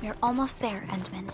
We're almost there, Endman.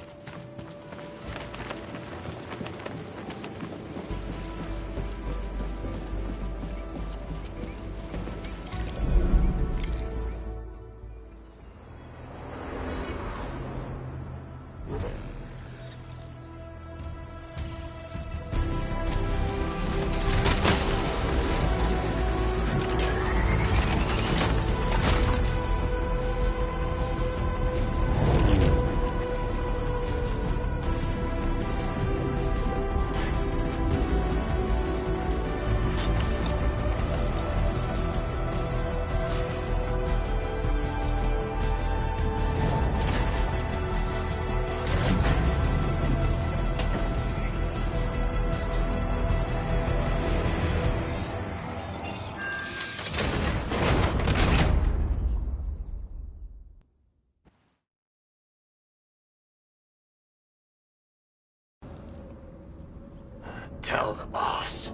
Tell the boss.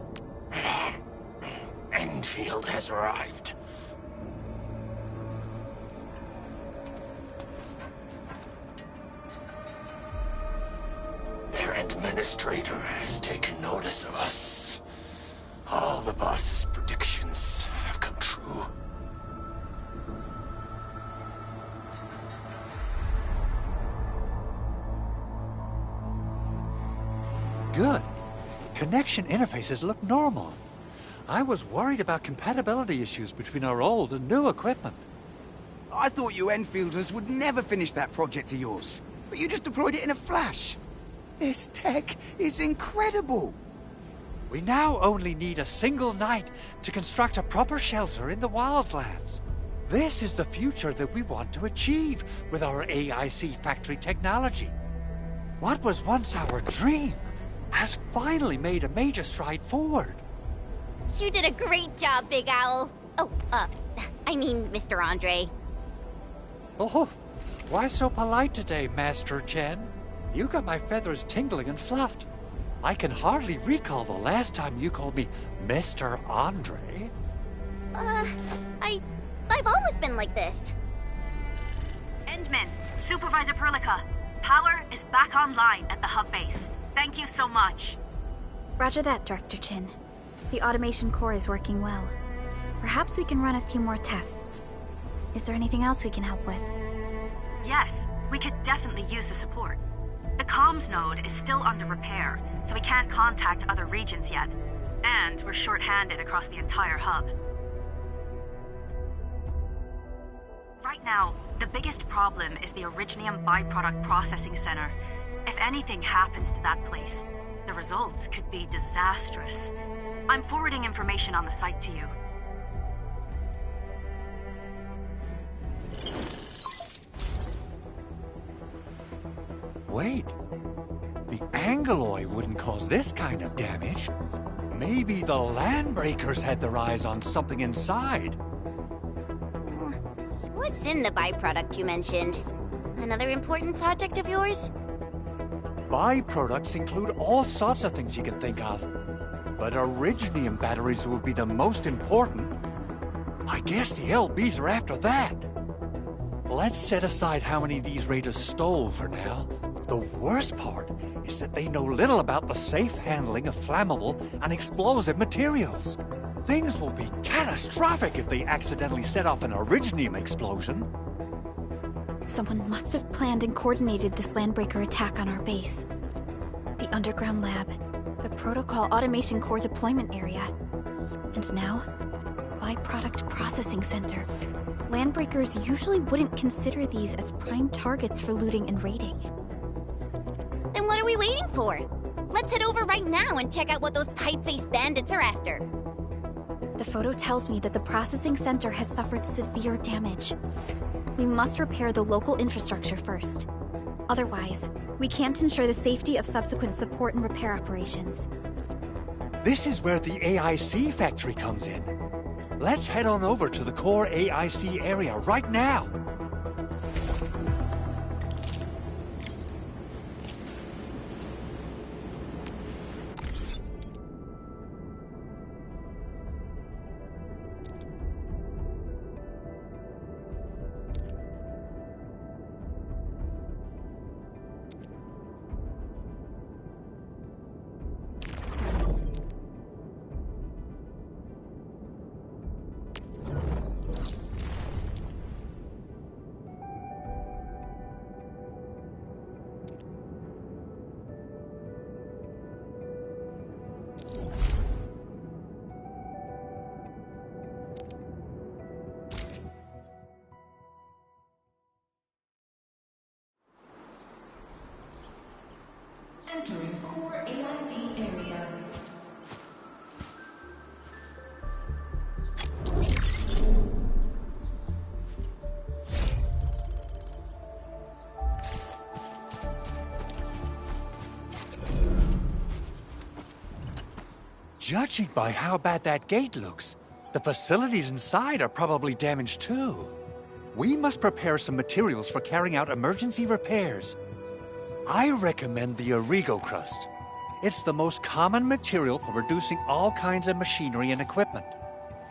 Endfield has arrived. Their administrator has taken notice of us. All the boss's predictions have come true. Good. Connection interfaces look normal. I was worried about compatibility issues between our old and new equipment. I thought you Enfielders would never finish that project of yours, but you just deployed it in a flash. This tech is incredible. We now only need a single night to construct a proper shelter in the wildlands. This is the future that we want to achieve with our AIC factory technology. What was once our dream has finally made a major stride forward. You did a great job, Big Owl. Oh, I mean, Mr. Andre. Oh, why so polite today, Master Chen? You got my feathers tingling and fluffed. I can hardly recall the last time you called me Mr. Andre. I've always been like this. Endman, Supervisor Perlica, power is back online at the hub base. Thank you so much. Roger that, Director Chin. The automation core is working well. Perhaps we can run a few more tests. Is there anything else we can help with? Yes, we could definitely use the support. The comms node is still under repair, so we can't contact other regions yet. And we're short-handed across the entire hub. Right now, the biggest problem is the Originium byproduct processing center. If anything happens to that place, the results could be disastrous. I'm forwarding information on the site to you. Wait. The Angeloy wouldn't cause this kind of damage. Maybe the Landbreakers had their eyes on something inside. What's in the byproduct you mentioned? Another important project of yours? Byproducts include all sorts of things you can think of. But Originium batteries will be the most important. I guess the LBs are after that. Let's set aside how many these raiders stole for now. The worst part is that they know little about the safe handling of flammable and explosive materials. Things will be catastrophic if they accidentally set off an Originium explosion. Someone must have planned and coordinated this Landbreaker attack on our base. The underground lab, the Protocol Automation Core deployment area, and now, Byproduct Processing Center. Landbreakers usually wouldn't consider these as prime targets for looting and raiding. Then what are we waiting for? Let's head over right now and check out what those pipe-faced bandits are after. The photo tells me that the processing center has suffered severe damage. We must repair the local infrastructure first. Otherwise, we can't ensure the safety of subsequent support and repair operations. This is where the AIC factory comes in. Let's head on over to the core AIC area right now. Entering core AIC area. Judging by how bad that gate looks, the facilities inside are probably damaged too. We must prepare some materials for carrying out emergency repairs. I recommend the Origo crust. It's the most common material for producing all kinds of machinery and equipment.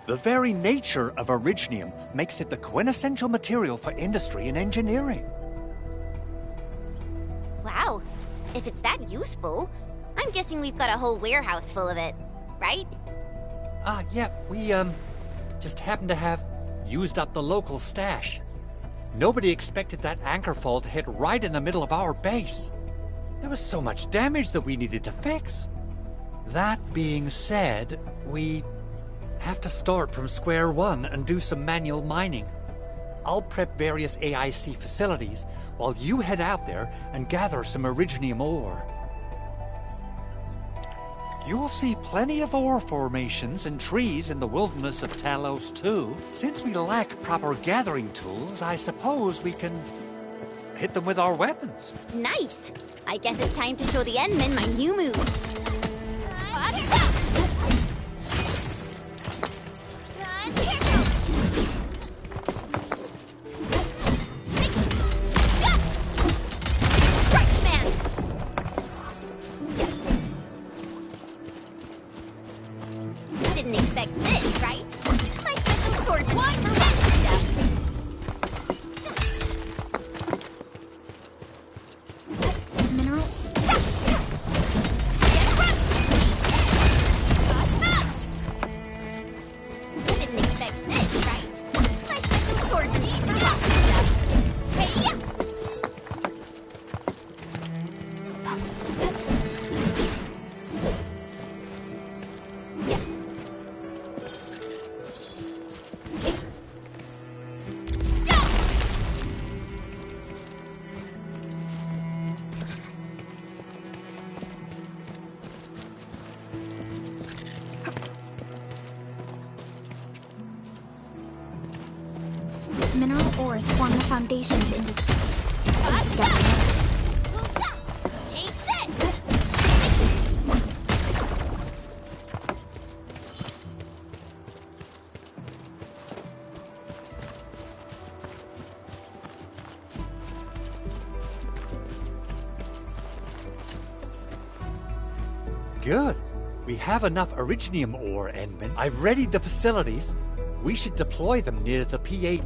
The very nature of Originium makes it the quintessential material for industry and engineering. Wow, if it's that useful, I'm guessing we've got a whole warehouse full of it, right? Yeah, we, just happen to have used up the local stash. Nobody expected that anchor fall to hit right in the middle of our base. There was so much damage that we needed to fix. That being said, we have to start from square one and do some manual mining. I'll prep various AIC facilities while you head out there and gather some Originium ore. You'll see plenty of ore formations and trees in the wilderness of Talos too. Since we lack proper gathering tools, I suppose we can hit them with our weapons. Nice! I guess it's time to show the Endmen my new moves. Didn't expect this, right? My special sword's one for rest stuff. Mineral? Didn't expect this, right? My special sword's one for rest stuff. Hey-ya! Mineral ores form the foundation of industry. We should get them. Take this! Good. We have enough Originium ore, Endman. I've readied the facilities. We should deploy them near the P8.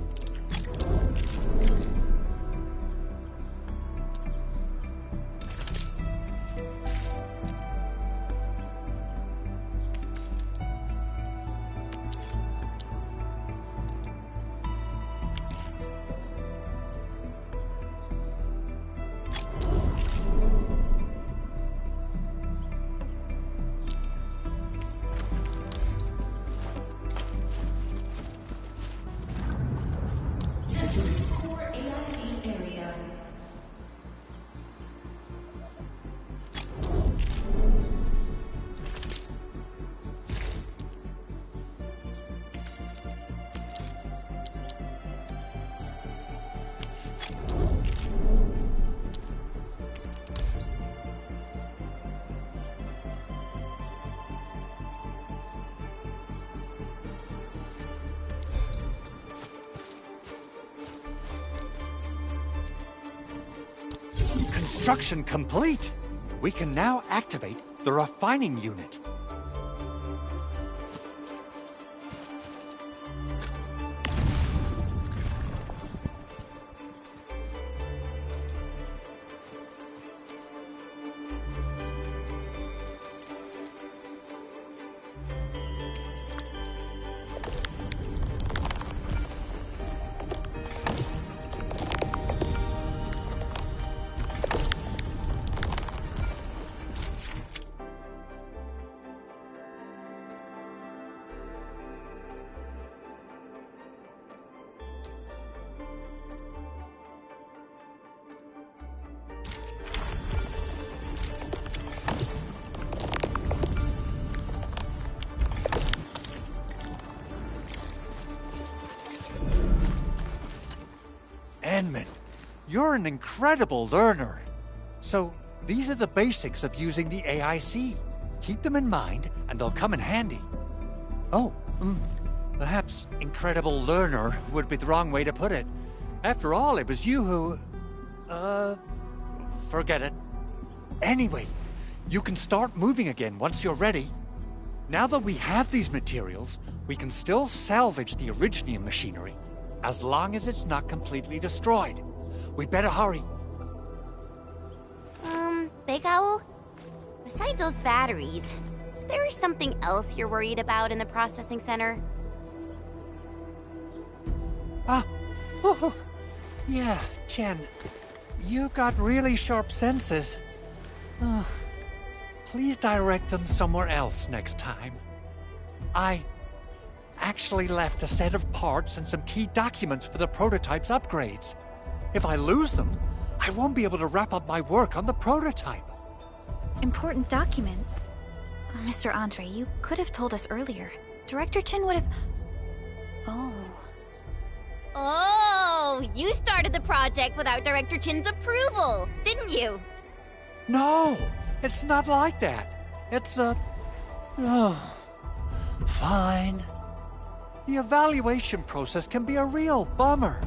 Construction complete. We can now activate the refining unit. Edmund, you're an incredible learner. So, these are the basics of using the AIC. Keep them in mind, and they'll come in handy. Oh, perhaps incredible learner would be the wrong way to put it. After all, it was you who... forget it. Anyway, you can start moving again once you're ready. Now that we have these materials, we can still salvage the Originium machinery, as long as it's not completely destroyed. We better hurry. Big Owl? Besides those batteries, is there something else you're worried about in the processing center? Yeah, Chen. You got really sharp senses. Please direct them somewhere else next time. I actually left a set of parts and some key documents for the prototype's upgrades. If I lose them, I won't be able to wrap up my work on the prototype. Important documents? Mr. Andre, you could have told us earlier. Director Chin would have... Oh, you started the project without Director Chin's approval, didn't you? No, it's not like that. It's fine. The evaluation process can be a real bummer.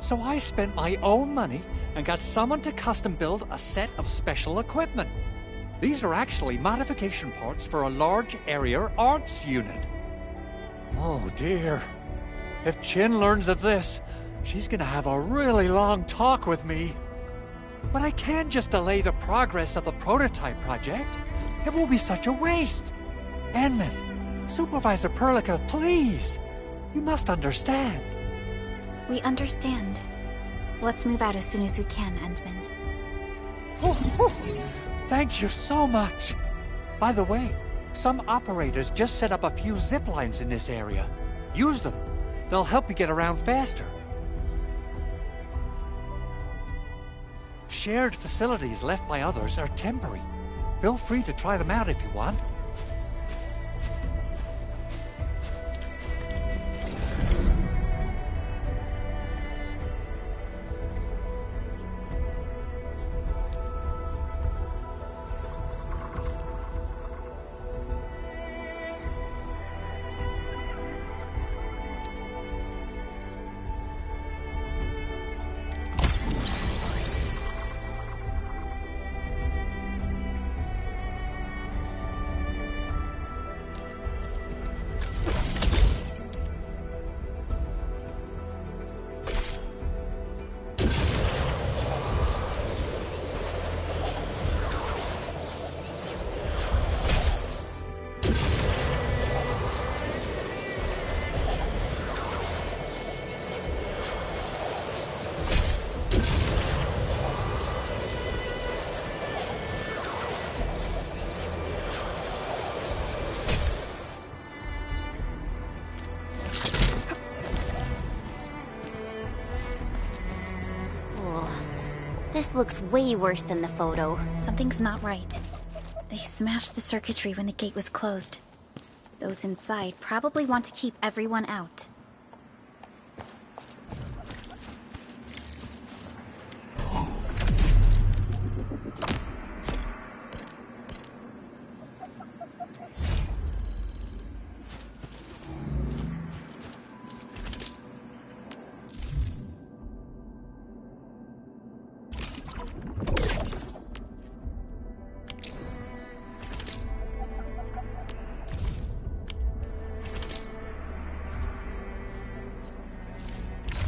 So I spent my own money and got someone to custom build a set of special equipment. These are actually modification parts for a large area arts unit. Oh dear. If Chin learns of this, she's gonna have a really long talk with me. But I can't just delay the progress of the prototype project. It will be such a waste. Enman, Supervisor Perlica, please. You must understand. We understand. Let's move out as soon as we can, Endman. Thank you so much. By the way, some operators just set up a few zip lines in this area. Use them. They'll help you get around faster. Shared facilities left by others are temporary. Feel free to try them out if you want. This looks way worse than the photo. Something's not right. They smashed the circuitry when the gate was closed. Those inside probably want to keep everyone out.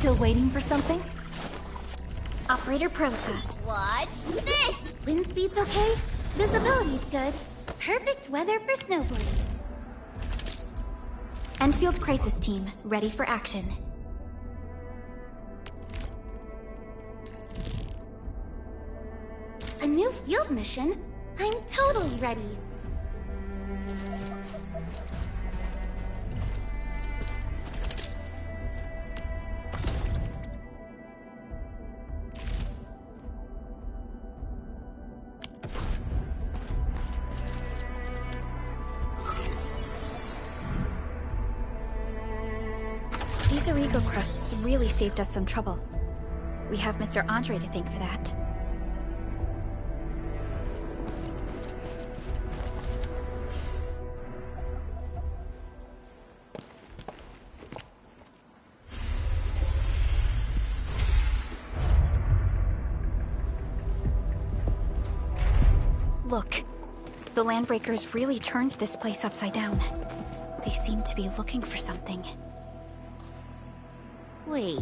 Still waiting for something? Operator Prota. Watch this! Wind speed's okay, visibility's good. Perfect weather for snowboarding. Endfield Crisis Team, ready for action. A new field mission? I'm totally ready. These Origo crusts really saved us some trouble. We have Mr. Andre to thank for that. Look, the Landbreakers really turned this place upside down. They seem to be looking for something. Wait,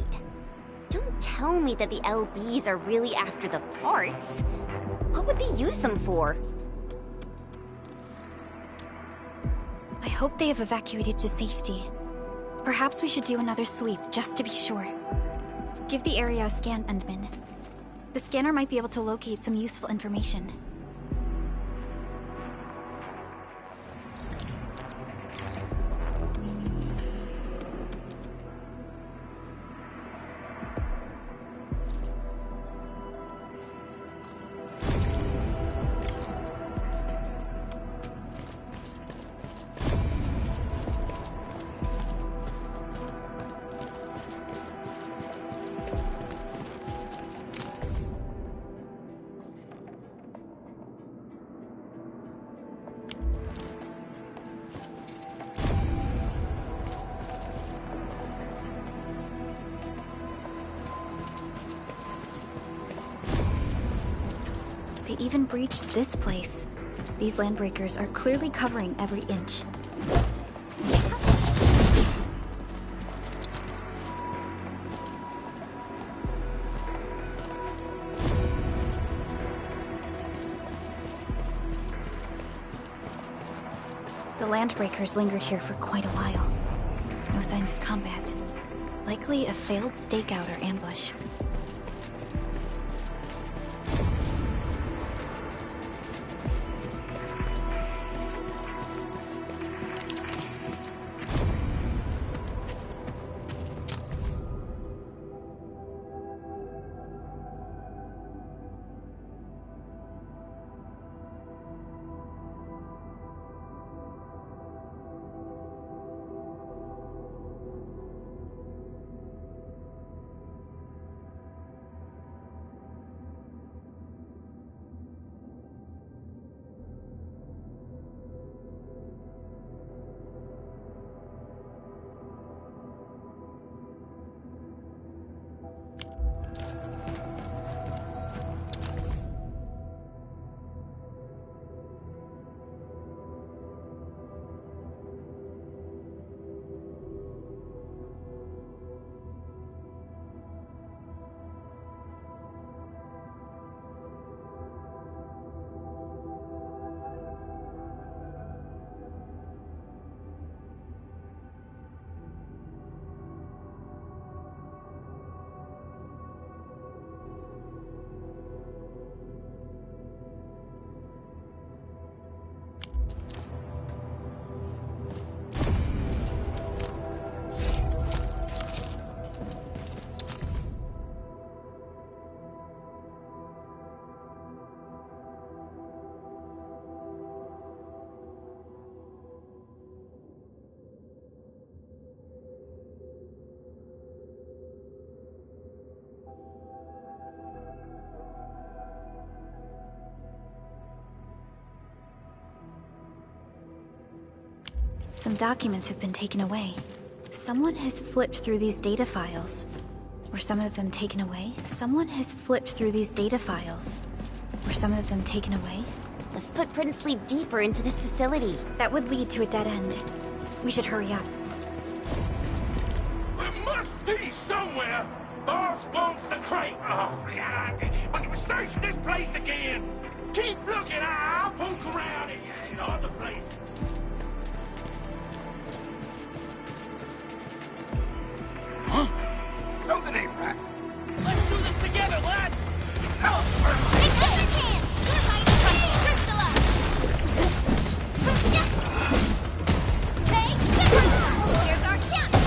don't tell me that the LBs are really after the parts. What would they use them for? I hope they have evacuated to safety. Perhaps we should do another sweep, just to be sure. Give the area a scan, Endman. The scanner might be able to locate some useful information. They even breached this place. These Landbreakers are clearly covering every inch. The Landbreakers lingered here for quite a while. No signs of combat. Likely a failed stakeout or ambush. Some documents have been taken away. Someone has flipped through these data files. Were some of them taken away? Someone has flipped through these data files. Were some of them taken away? The footprints lead deeper into this facility. That would lead to a dead end. We should hurry up. There must be somewhere else wants the crate? Oh, God. Search this place again. Keep looking. I'll poke around in other places. Huh? Something ain't right. Let's do this together, lads. Take another chance! We're fighting Crystalla! Take this! Here's our chance!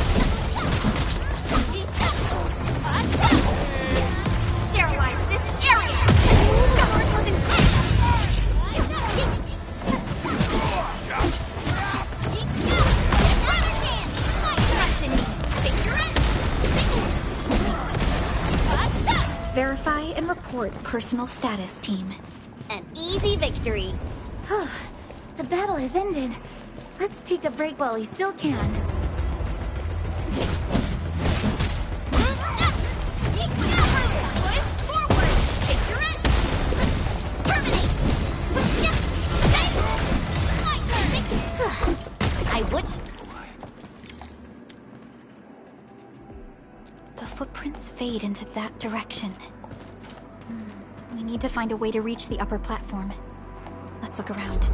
Sterilize this area! Yours was intense! Another chance! Trust in me! Take your end! Verify and report personal status, team. An easy victory. The battle has ended. Let's take a break while we still can. Forward! Take your end! Terminate! My turn! I would... The footprints fade into that direction. We need to find a way to reach the upper platform. Let's look around.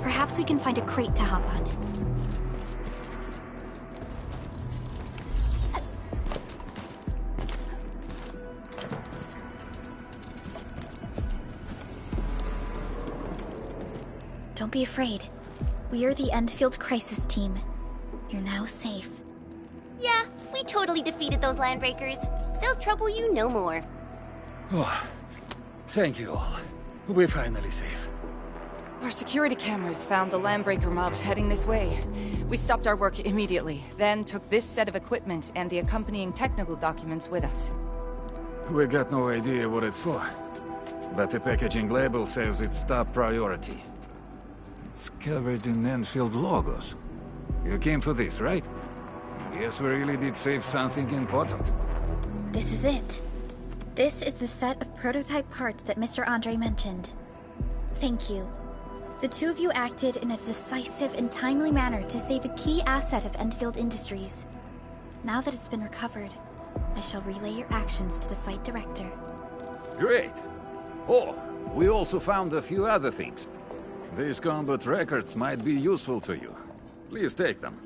Perhaps we can find a crate to hop on. Don't be afraid. We are the Endfield crisis team. You're now safe. Yeah, we totally defeated those landbreakers. They'll trouble you no more. Oh, thank you all. We're finally safe. Our security cameras found the landbreaker mobs heading this way. We stopped our work immediately, then took this set of equipment and the accompanying technical documents with us. We got no idea what it's for, but the packaging label says it's top priority. It's covered in Endfield logos. You came for this, right? Guess we really did save something important. This is it. This is the set of prototype parts that Mr. Andre mentioned. Thank you. The two of you acted in a decisive and timely manner to save a key asset of Endfield Industries. Now that it's been recovered, I shall relay your actions to the site director. Great. Oh, we also found a few other things. These combat records might be useful to you. Please take them.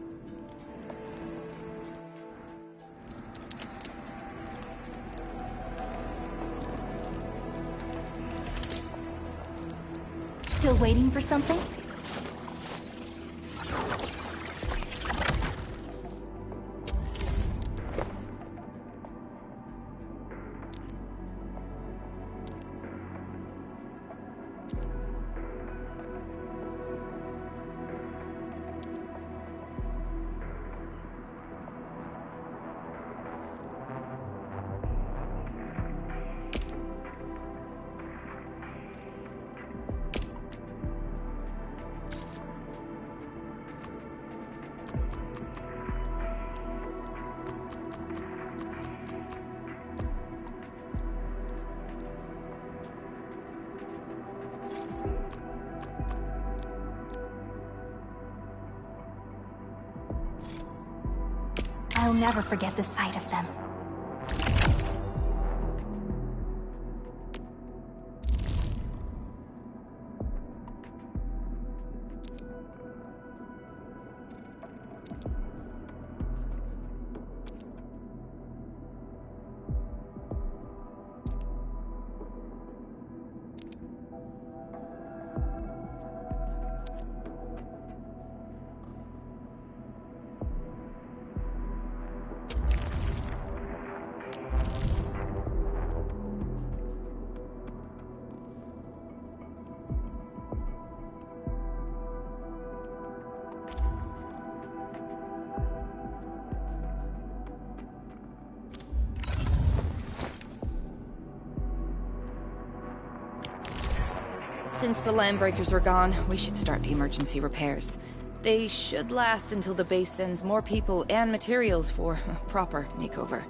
Still waiting for something? I'll never forget the sight of them. Since the landbreakers are gone, we should start the emergency repairs. They should last until the base sends more people and materials for a proper makeover.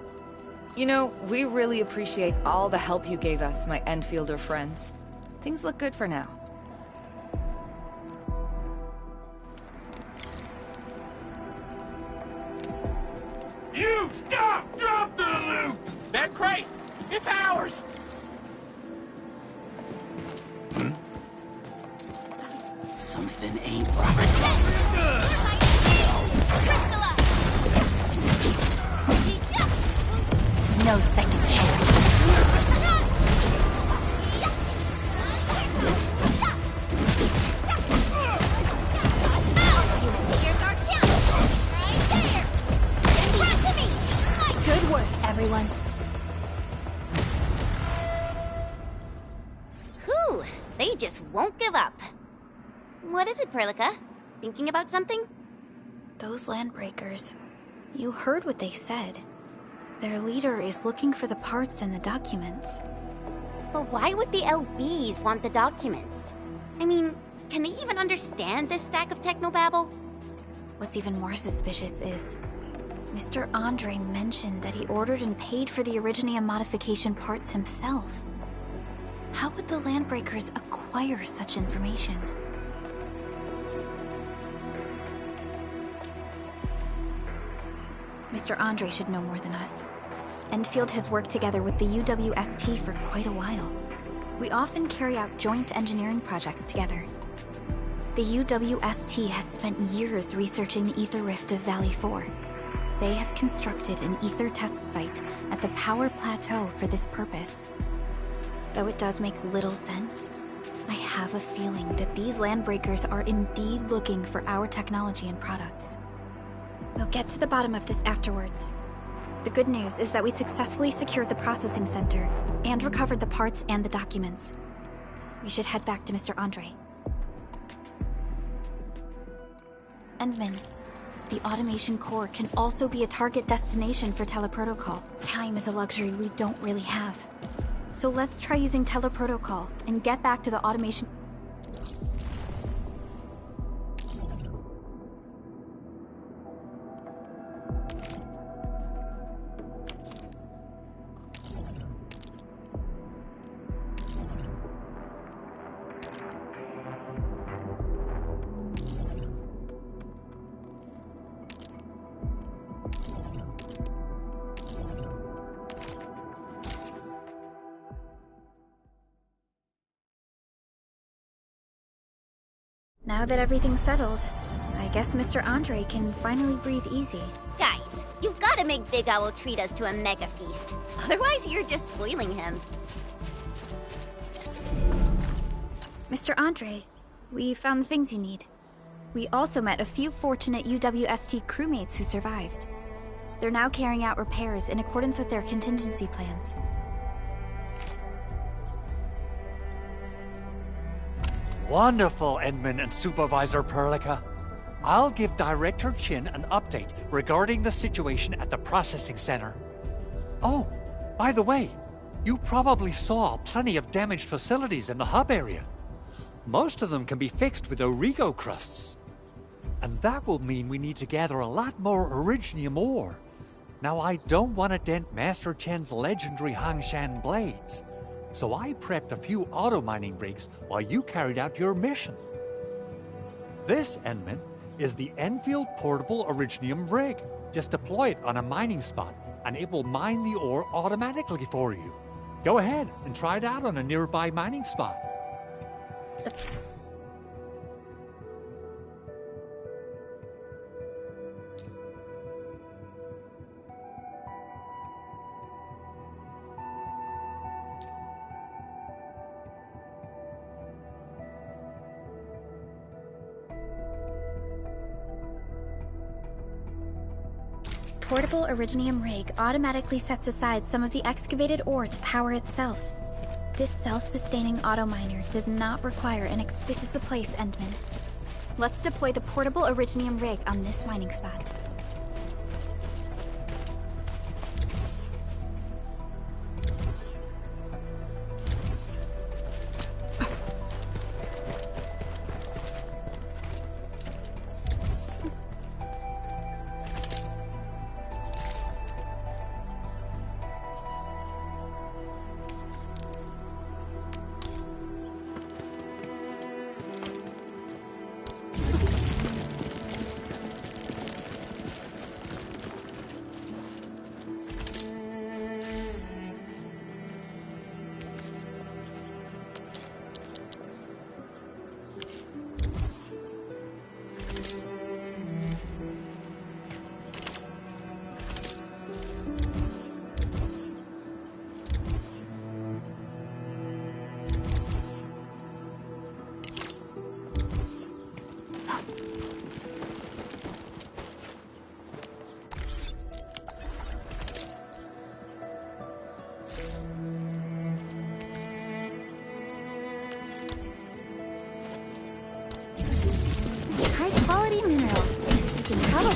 You know, we really appreciate all the help you gave us, my Endfielder friends. Things look good for now. You stop! Drop the loot! That crate It's ours! Something ain't right. No second chance. Good work, everyone. Whew, they just won't give up. What is it, Perlica? Thinking about something? Those landbreakers. You heard what they said. Their leader is looking for the parts and the documents. But why would the LBs want the documents? I mean, can they even understand this stack of technobabble? What's even more suspicious is Mr. Andre mentioned that he ordered and paid for the Originium modification parts himself. How would the landbreakers acquire such information? Mr. Andre should know more than us. Endfield has worked together with the UWST for quite a while. We often carry out joint engineering projects together. The UWST has spent years researching the ether rift of Valley 4. They have constructed an ether test site at the Power Plateau for this purpose. Though it does make little sense, I have a feeling that these landbreakers are indeed looking for our technology and products. We'll get to the bottom of this afterwards. The good news is that we successfully secured the processing center and recovered the parts and the documents. We should head back to Mr. Andre. Endman, the automation core can also be a target destination for teleprotocol. Time is a luxury we don't really have. So let's try using teleprotocol and get back to the automation. Now that everything's settled, I guess Mr. Andre can finally breathe easy. Guys, you've got to make Big Owl treat us to a mega feast. Otherwise, you're just spoiling him. Mr. Andre, we found the things you need. We also met a few fortunate UWST crewmates who survived. They're now carrying out repairs in accordance with their contingency plans. Wonderful, Edmund and Supervisor Perlica. I'll give Director Chin an update regarding the situation at the processing center. Oh, by the way, you probably saw plenty of damaged facilities in the hub area. Most of them can be fixed with Origo crusts. And that will mean we need to gather a lot more Originium ore. Now, I don't want to dent Master Chen's legendary Hangshan blades, so I prepped a few auto-mining rigs while you carried out your mission. This, Endman, is the Endfield Portable Originium rig. Just deploy it on a mining spot, and it will mine the ore automatically for you. Go ahead and try it out on a nearby mining spot. Portable Originium rig automatically sets aside some of the excavated ore to power itself. This self-sustaining auto-miner does not require an This is the place, Endman. Let's deploy the portable Originium rig on this mining spot.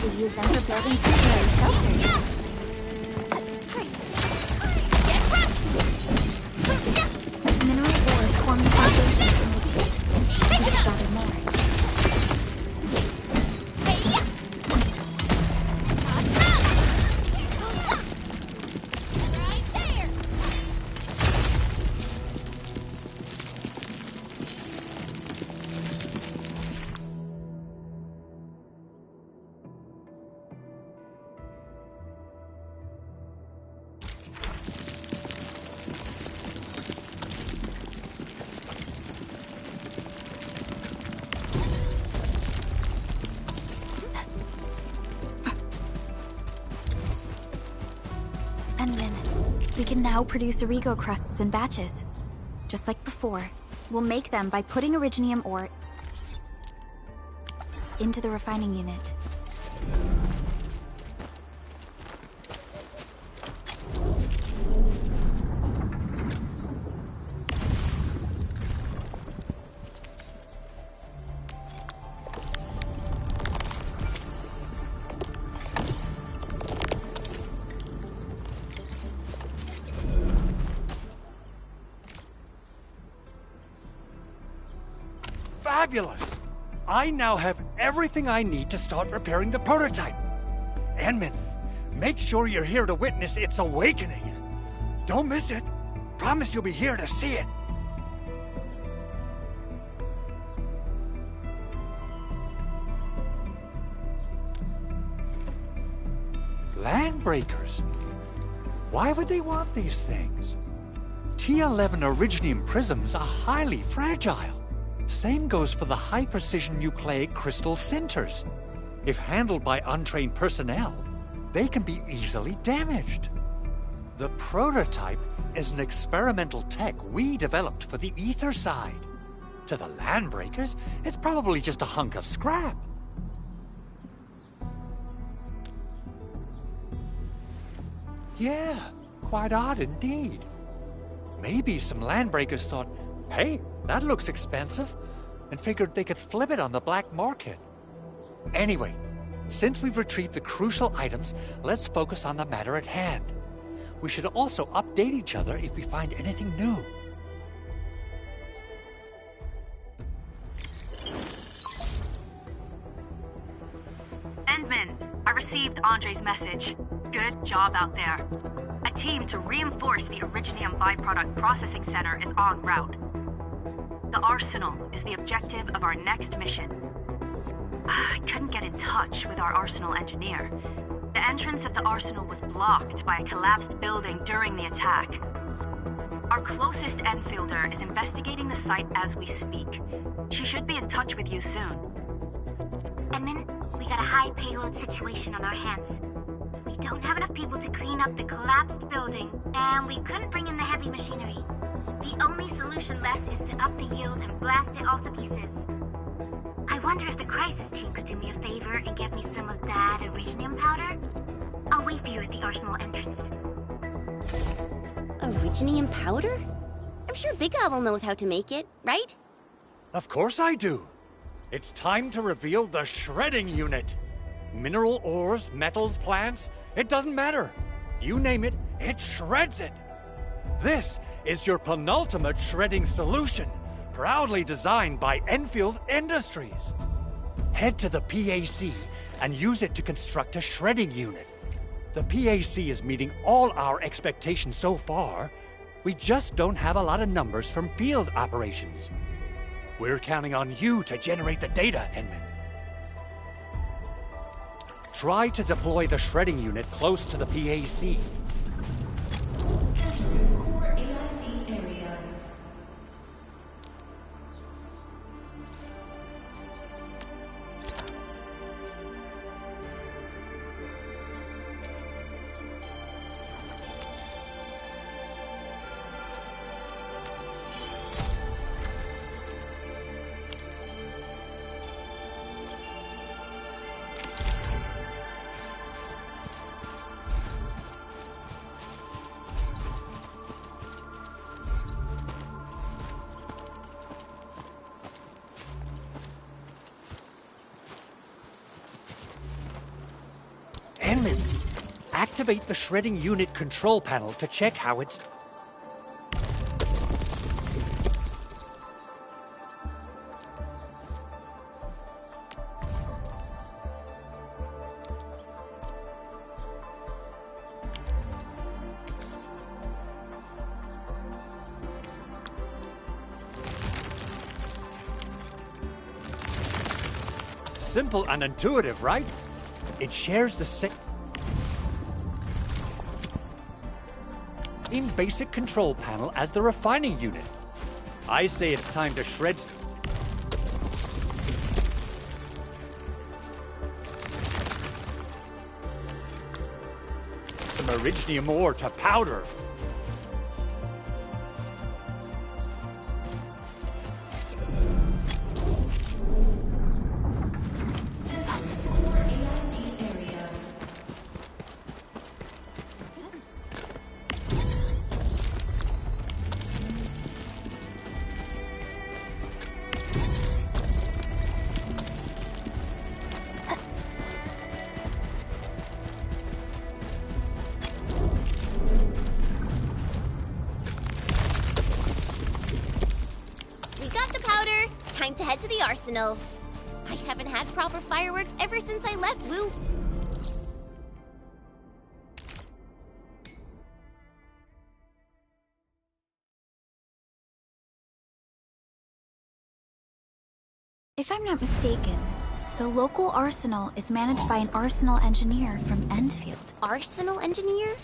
We use them for building temporary shelters. Mineral ores form the foundation in this field. We should gather more. And then, we can now produce Origo crusts in batches. Just like before, we'll make them by putting Originium ore into the refining unit. Fabulous! I now have everything I need to start repairing the prototype. Enmin, make sure you're here to witness its awakening. Don't miss it. Promise you'll be here to see it. Landbreakers? Why would they want these things? T11 Originium prisms are highly fragile. Same goes for the high-precision nucleic crystal centers. If handled by untrained personnel, they can be easily damaged. The prototype is an experimental tech we developed for the ether side. To the Landbreakers, it's probably just a hunk of scrap. Yeah, quite odd indeed. Maybe some Landbreakers thought, hey, that looks expensive, and figured they could flip it on the black market. Anyway, since we've retrieved the crucial items, let's focus on the matter at hand. We should also update each other if we find anything new. Endman, I received Andre's message. Good job out there. A team to reinforce the Originium byproduct processing center is en route. The Arsenal is the objective of our next mission. I couldn't get in touch with our Arsenal engineer. The entrance of the Arsenal was blocked by a collapsed building during the attack. Our closest Enfielder is investigating the site as we speak. She should be in touch with you soon. Edmund, we got a high payload situation on our hands. We don't have enough people to clean up the collapsed building, and we couldn't bring in the heavy machinery. The only solution left is to up the yield and blast it all to pieces. I wonder if the crisis team could do me a favor and get me some of that Originium powder? I'll wait for you at the Arsenal entrance. Originium powder? I'm sure Big Owl knows how to make it, right? Of course I do. It's time to reveal the shredding unit. Mineral ores, metals, plants, it doesn't matter. You name it, it shreds it. This is your penultimate shredding solution, proudly designed by Endfield Industries. Head to the PAC and use it to construct a shredding unit. The PAC is meeting all our expectations so far. We just don't have a lot of numbers from field operations. We're counting on you to generate the data, Enman. Try to deploy the shredding unit close to the PAC. Core AIC area. Activate the shredding unit control panel to check how it's... Simple and intuitive, right? It shares the same basic control panel as the refining unit. I say it's time to shred... some Originium ore to powder. Time to head to the arsenal. I haven't had proper fireworks ever since I left Woo. If I'm not mistaken, the local arsenal is managed by an arsenal engineer from Endfield. Arsenal engineer?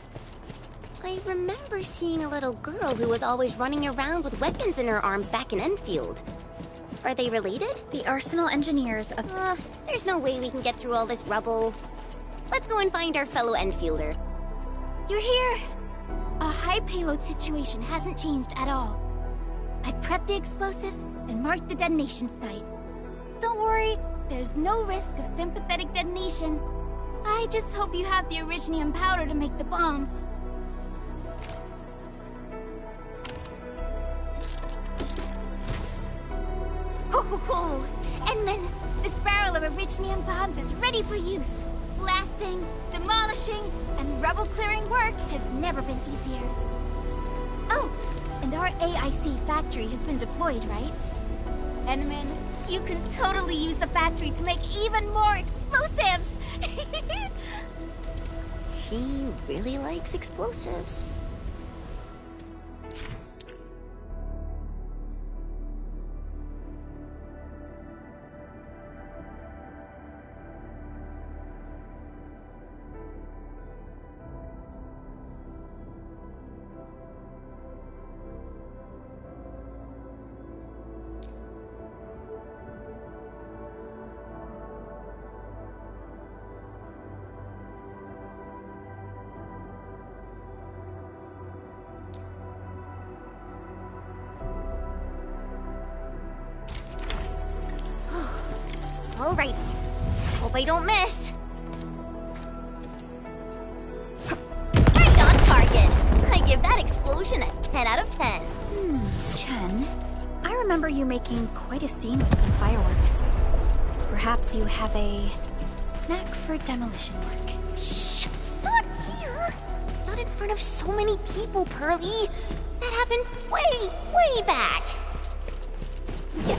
I remember seeing a little girl who was always running around with weapons in her arms back in Endfield. Are they related? The arsenal engineers of... there's no way we can get through all this rubble. Let's go and find our fellow Enfielder. You're here! Our high payload situation hasn't changed at all. I've prepped the explosives and marked the detonation site. Don't worry, there's no risk of sympathetic detonation. I just hope you have the Originium powder to make the bombs. Ho! Edmund, this barrel of Originium bombs is ready for use. Blasting, demolishing, and rubble-clearing work has never been easier. Oh, and our AIC factory has been deployed, right? Edmund, you can totally use the factory to make even more explosives! She really likes explosives. Alright, hope I don't miss. Right on target! I give that explosion a 10 out of 10. Chen, I remember you making quite a scene with some fireworks. Perhaps you have a knack for demolition work. Shh! Not here! Not in front of so many people, Pearly. That happened way back. Yeah.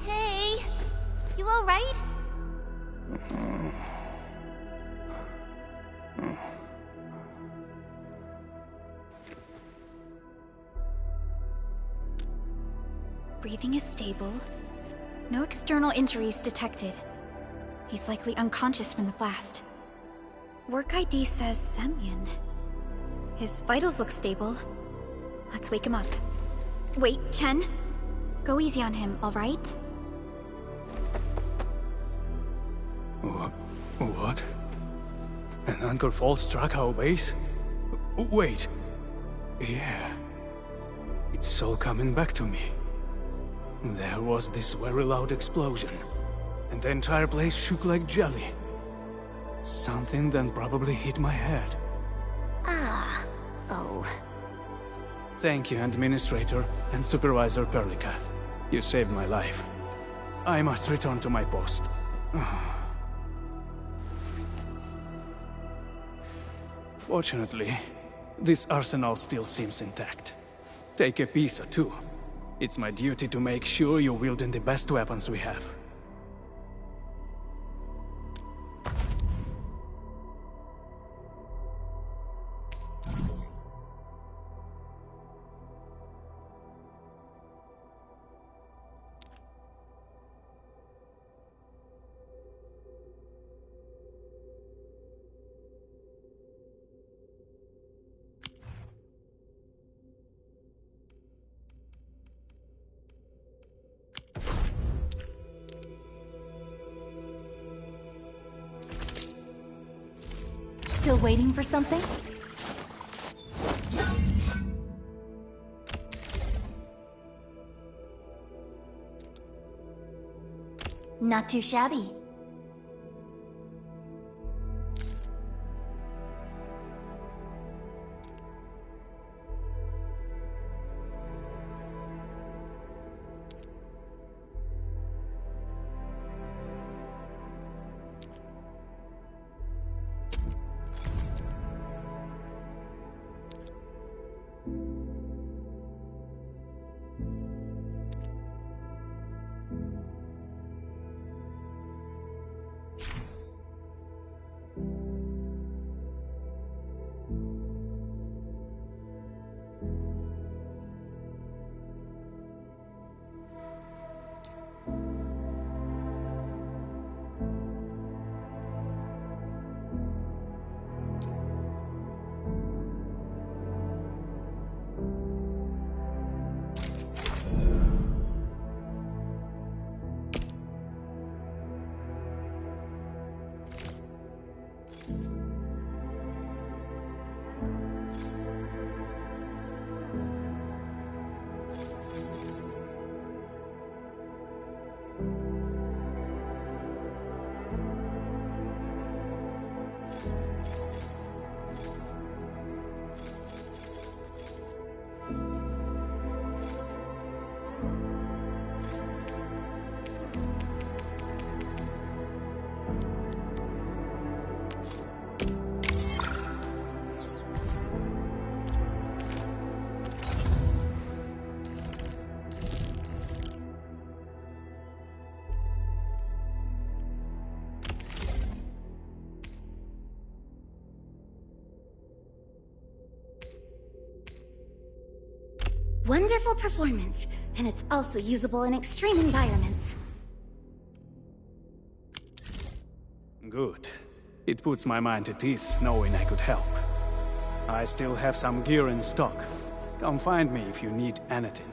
Hey, you all right? Breathing is stable. No external injuries detected. He's likely unconscious from the blast. Work ID says Semyon. His vitals look stable. Let's wake him up. Wait, Chen. Go easy on him, all right? What? An anchor fault struck our base? Wait. Yeah. It's all coming back to me. There was this very loud explosion, and the entire place shook like jelly. Something then probably hit my head. Oh. Thank you, Administrator and Supervisor Perlica. You saved my life. I must return to my post. Fortunately, this arsenal still seems intact. Take a piece or two. It's my duty to make sure you're wielding the best weapons we have. Still waiting for something? Not too shabby. Wonderful performance, and it's also usable in extreme environments. Good. It puts my mind at ease knowing I could help. I still have some gear in stock. Come find me if you need anything.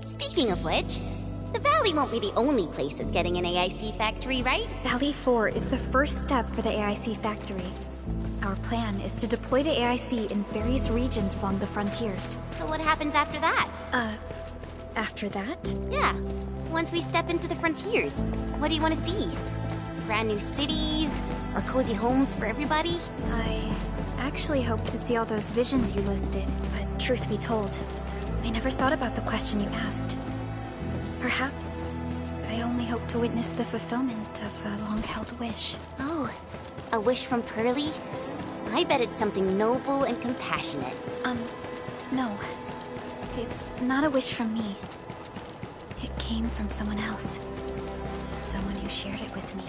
Speaking of which, the Valley won't be the only place that's getting an AIC factory, right? Valley 4 is the first step for the AIC factory. Our plan is to deploy the AIC in various regions along the frontiers. So what happens after that? After that? Yeah, once we step into the frontiers, what do you want to see? Brand new cities? Or cozy homes for everybody? I actually hoped to see all those visions you listed, but truth be told, I never thought about the question you asked. Perhaps I only hope to witness the fulfillment of a long-held wish. Oh, a wish from Pearly? I bet it's something noble and compassionate. No. It's not a wish from me. It came from someone else. Someone who shared it with me.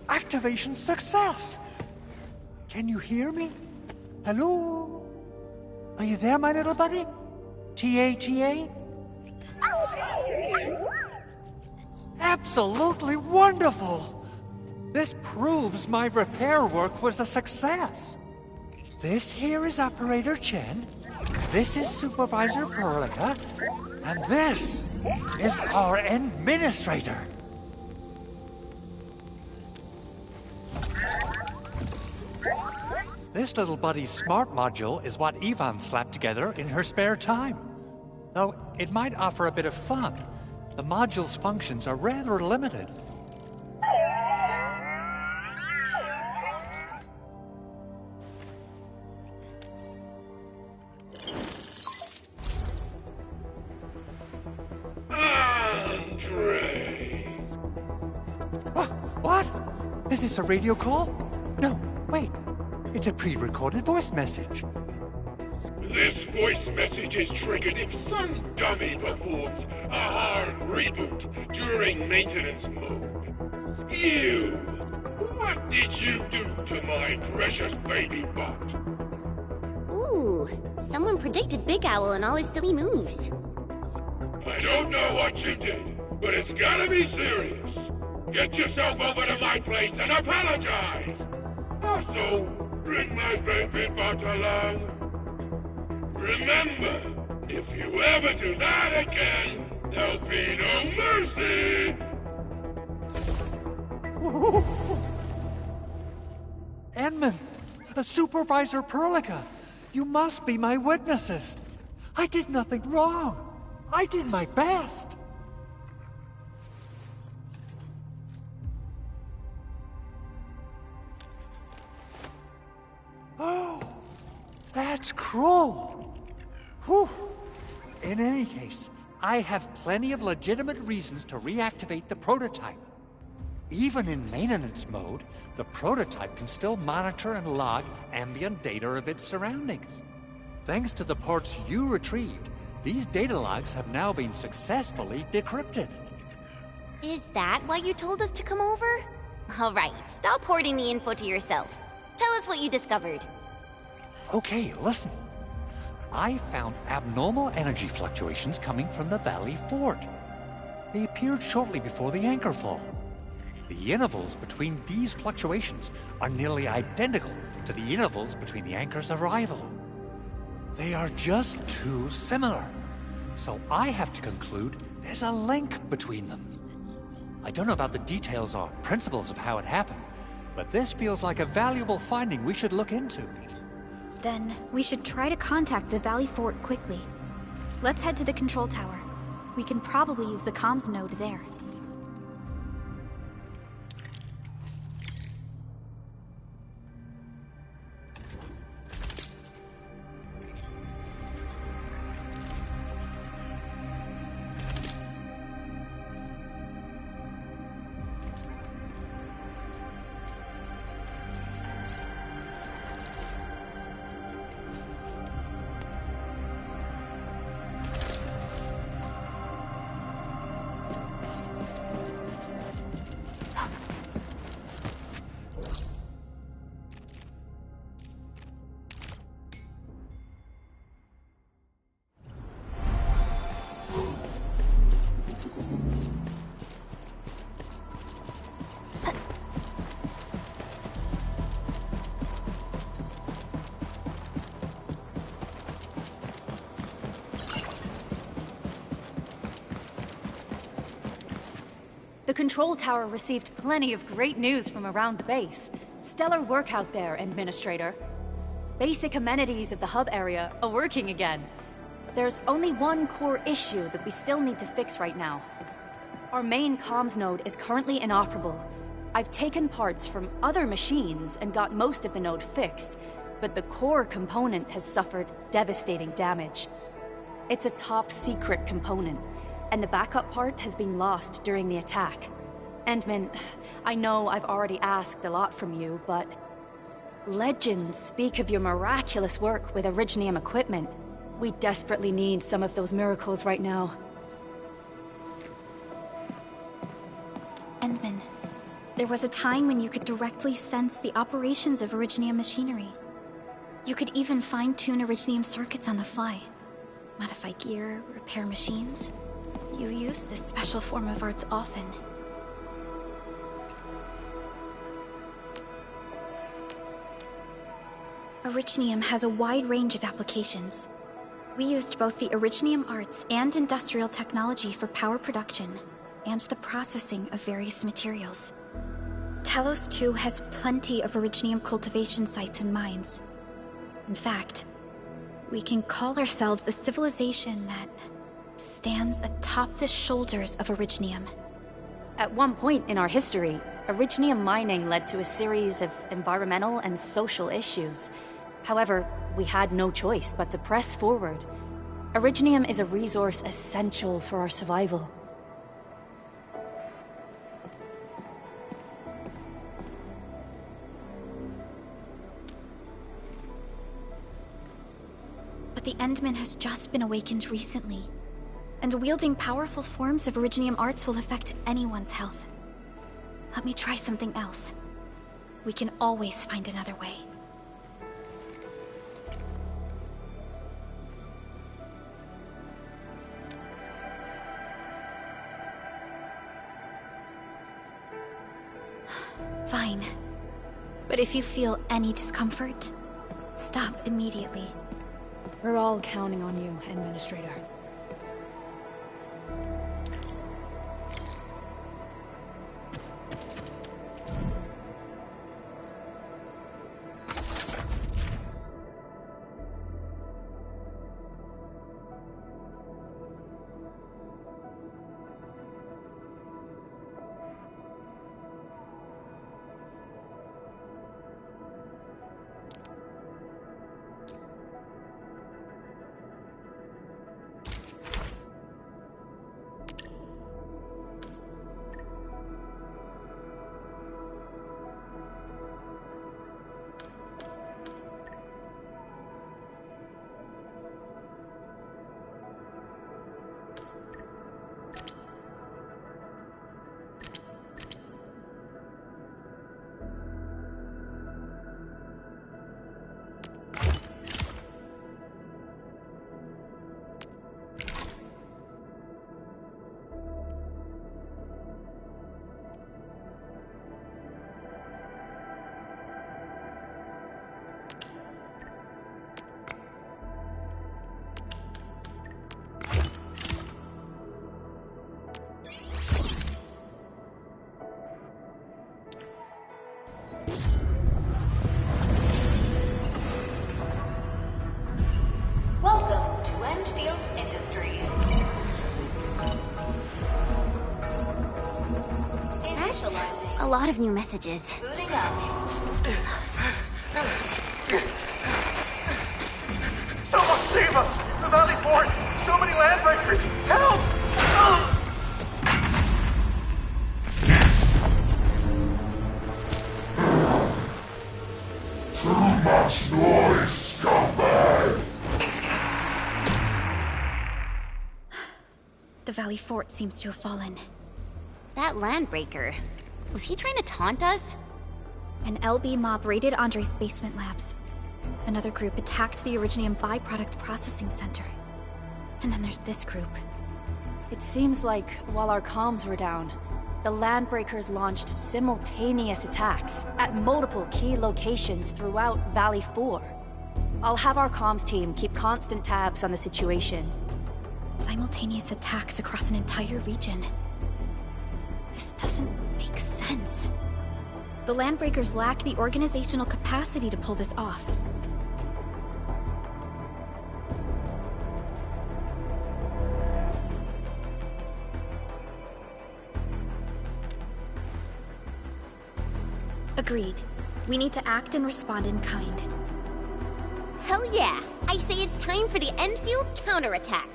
Activation success! Can you hear me? Hello? Are you there, my little buddy? T-A-T-A? Absolutely wonderful! This proves my repair work was a success. This here is Operator Chen, this is Supervisor Perlica, and this is our Administrator. This little buddy's smart module is what Yvonne slapped together in her spare time. Though it might offer a bit of fun, the module's functions are rather limited. What? Is this a radio call? No, wait. It's a pre-recorded voice message. This voice message is triggered if some dummy performs a hard reboot during maintenance mode. You! What did you do to my precious baby bot? Ooh, someone predicted Big Owl and all his silly moves. I don't know what you did, but it's gotta be serious. Get yourself over to my place and apologize! Also, bring my baby bot along. Remember, if you ever do that again, there'll be no mercy! Edmund, Supervisor Perlica, you must be my witnesses. I did nothing wrong. I did my best. Oh, that's cruel. Whew. In any case, I have plenty of legitimate reasons to reactivate the prototype. Even in maintenance mode, the prototype can still monitor and log ambient data of its surroundings. Thanks to the parts you retrieved, these data logs have now been successfully decrypted. Is that why you told us to come over? All right, stop hoarding the info to yourself. Tell us what you discovered. Okay, listen. I found abnormal energy fluctuations coming from the Valley Fort. They appeared shortly before the anchor fall. The intervals between these fluctuations are nearly identical to the intervals between the anchor's arrival. They are just too similar. So I have to conclude there's a link between them. I don't know about the details or principles of how it happened, but this feels like a valuable finding we should look into. Then we should try to contact the Valley Fort quickly. Let's head to the control tower. We can probably use the comms node there. The control tower received plenty of great news from around the base. Stellar work out there, Administrator. Basic amenities of the hub area are working again. There's only one core issue that we still need to fix right now. Our main comms node is currently inoperable. I've taken parts from other machines and got most of the node fixed, but the core component has suffered devastating damage. It's a top-secret component, and the backup part has been lost during the attack. Endman, I know I've already asked a lot from you, but legends speak of your miraculous work with Originium equipment. We desperately need some of those miracles right now. Endman, there was a time when you could directly sense the operations of Originium machinery. You could even fine-tune Originium circuits on the fly. Modify gear, repair machines. You use this special form of arts often. Originium has a wide range of applications. We used both the Originium arts and industrial technology for power production and the processing of various materials. Telos 2 has plenty of Originium cultivation sites and mines. In fact, we can call ourselves a civilization that stands atop the shoulders of Originium. At one point in our history, Originium mining led to a series of environmental and social issues. However, we had no choice but to press forward. Originium is a resource essential for our survival. But the Endman has just been awakened recently, and wielding powerful forms of Originium arts will affect anyone's health. Let me try something else. We can always find another way. Fine. But if you feel any discomfort, stop immediately. We're all counting on you, Administrator. Welcome to Endfield Industries. That's a lot of new messages. Booting up. Someone save us! The Valley Fort! So many landbreakers! Help! Too much noise, scumbag! The Valley Fort seems to have fallen. That landbreaker, was he trying to taunt us? An LB mob raided Andre's basement labs. Another group attacked the Originium byproduct processing center. And then there's this group. It seems like while our comms were down, the Landbreakers launched simultaneous attacks at multiple key locations throughout Valley 4. I'll have our comms team keep constant tabs on the situation. Simultaneous attacks across an entire region. This doesn't make sense. The Landbreakers lack the organizational capacity to pull this off. Agreed. We need to act and respond in kind. Hell yeah! I say it's time for the Endfield counterattack!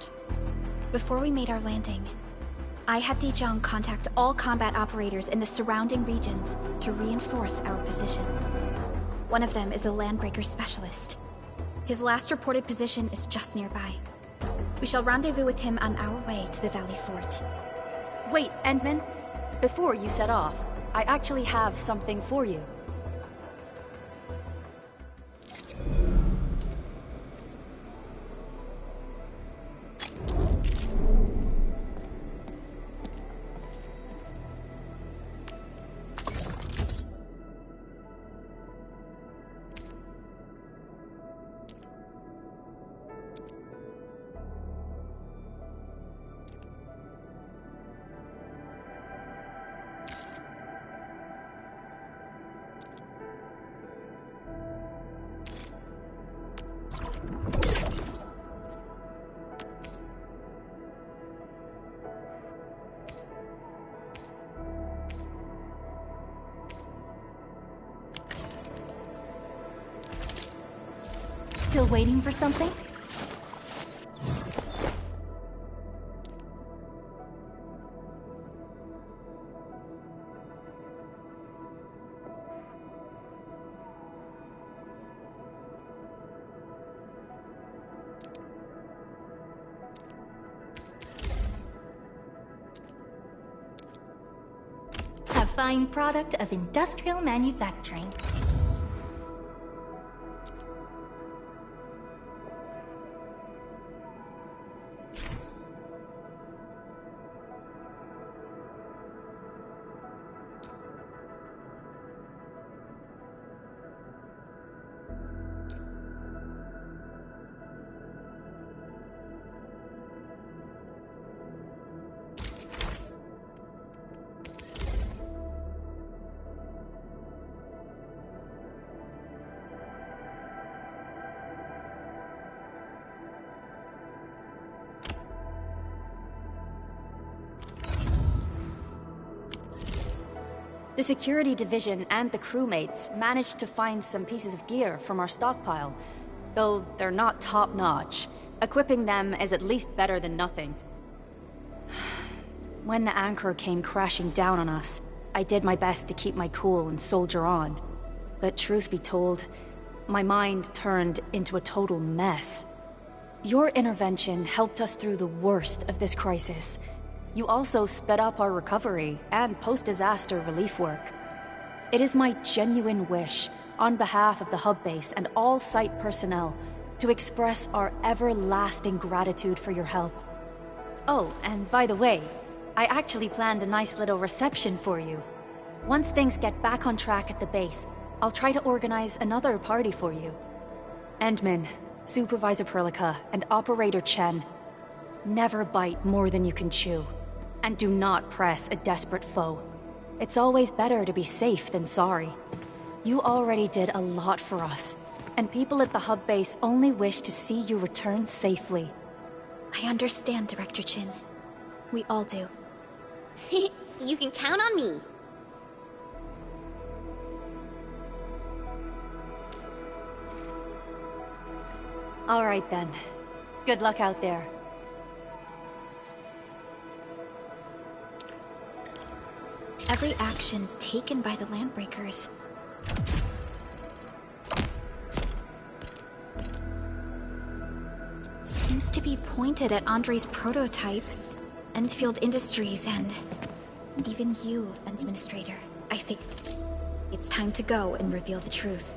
Before we made our landing, I had Dijong contact all combat operators in the surrounding regions to reinforce our position. One of them is a Landbreaker specialist. His last reported position is just nearby. We shall rendezvous with him on our way to the Valley Fort. Wait, Endman. Before you set off, I actually have something for you. Still waiting for something? A fine product of industrial manufacturing. The security division and the crewmates managed to find some pieces of gear from our stockpile, though they're not top-notch. Equipping them is at least better than nothing. When the anchor came crashing down on us, I did my best to keep my cool and soldier on. But truth be told, my mind turned into a total mess. Your intervention helped us through the worst of this crisis. You also sped up our recovery and post-disaster relief work. It is my genuine wish, on behalf of the hub base and all site personnel, to express our everlasting gratitude for your help. Oh, and by the way, I actually planned a nice little reception for you. Once things get back on track at the base, I'll try to organize another party for you. Endman, Supervisor Perlica, and Operator Chen, never bite more than you can chew. And do not press a desperate foe. It's always better to be safe than sorry. You already did a lot for us, and people at the hub base only wish to see you return safely. I understand, Director Chin. We all do. You can count on me. All right then. Good luck out there. Every action taken by the Landbreakers seems to be pointed at Andre's prototype, Endfield Industries, and even you, Administrator. I think it's time to go and reveal the truth.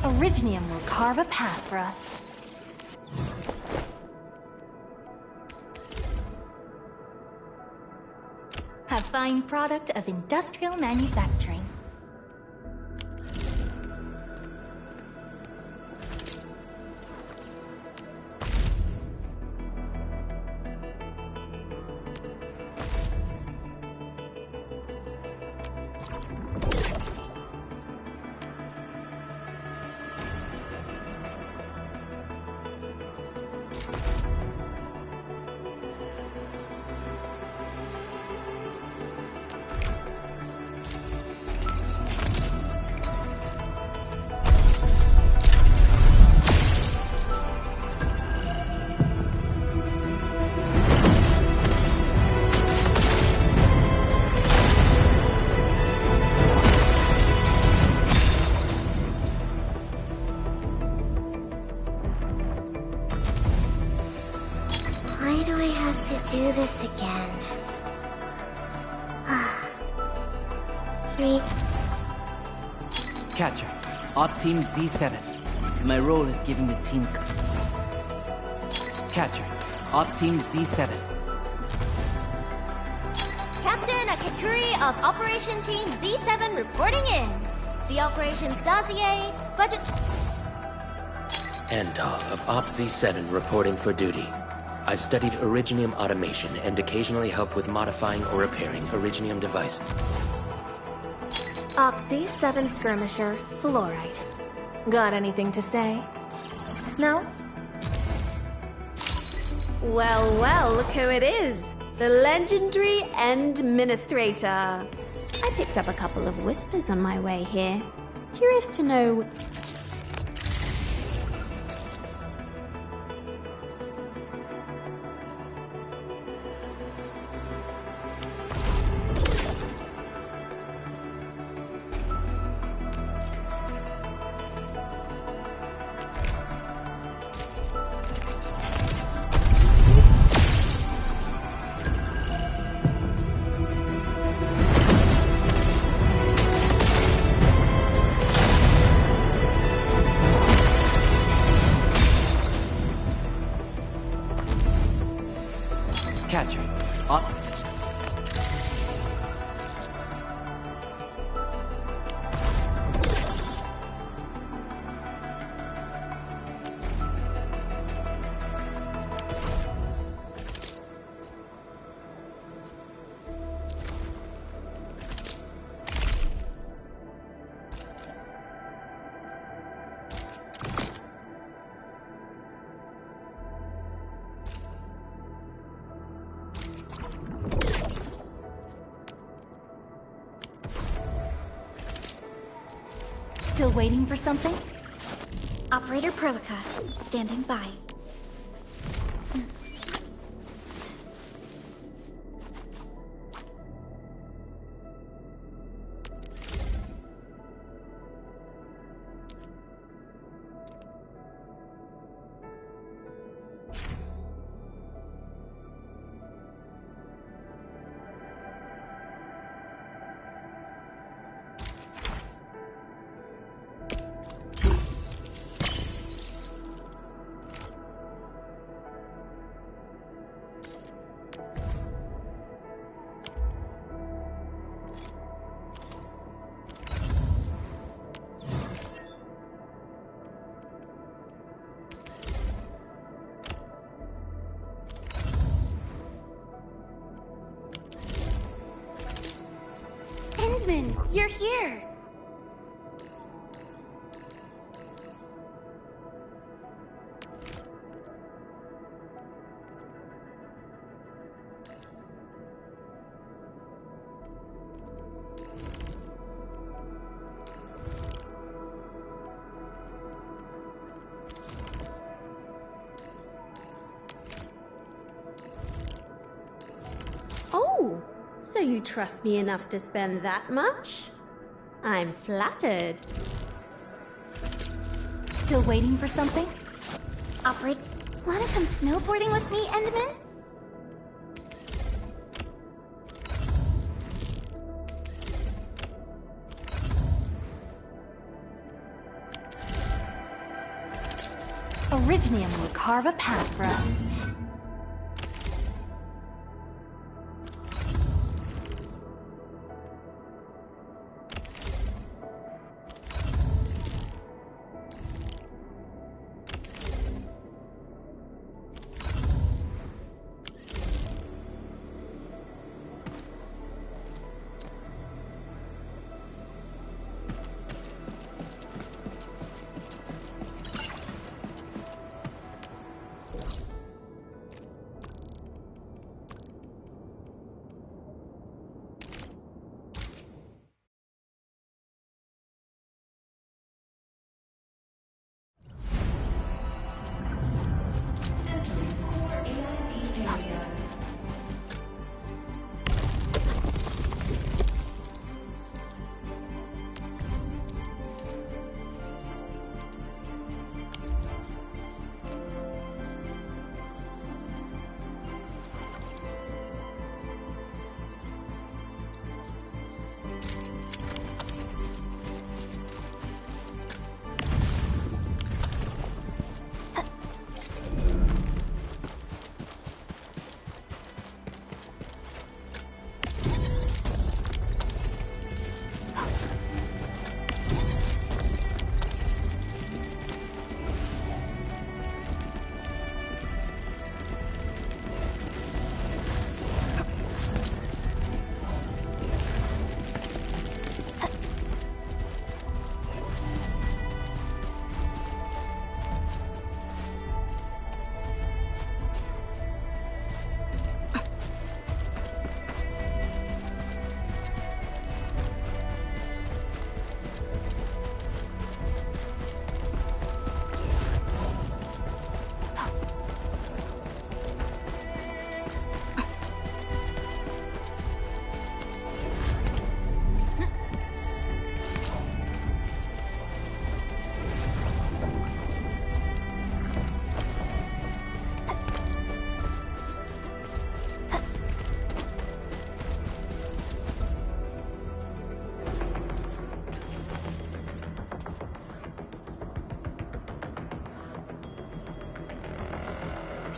Originium will carve a path for us. A fine product of industrial manufacturing. do this again. 3. Catcher, Op Team Z7. My role is giving the team... Catcher, Op Team Z7. Captain Akakuri of Operation Team Z7 reporting in. The operations dossier, budget... Antal of Op Z7 reporting for duty. I've studied Originium automation and occasionally help with modifying or repairing Originium devices. Op Z7 skirmisher, Fluorite. Got anything to say? No? Well, well, look who it is. The legendary Endministrator. I picked up a couple of whispers on my way here. Curious to know... Catcher, Op... Still waiting for something? Operator Perlica, standing by. You're here! Oh, so you trust me enough to spend that much? I'm flattered. Still waiting for something? Operator, wanna come snowboarding with me, Enderman? Originium will carve a path for us.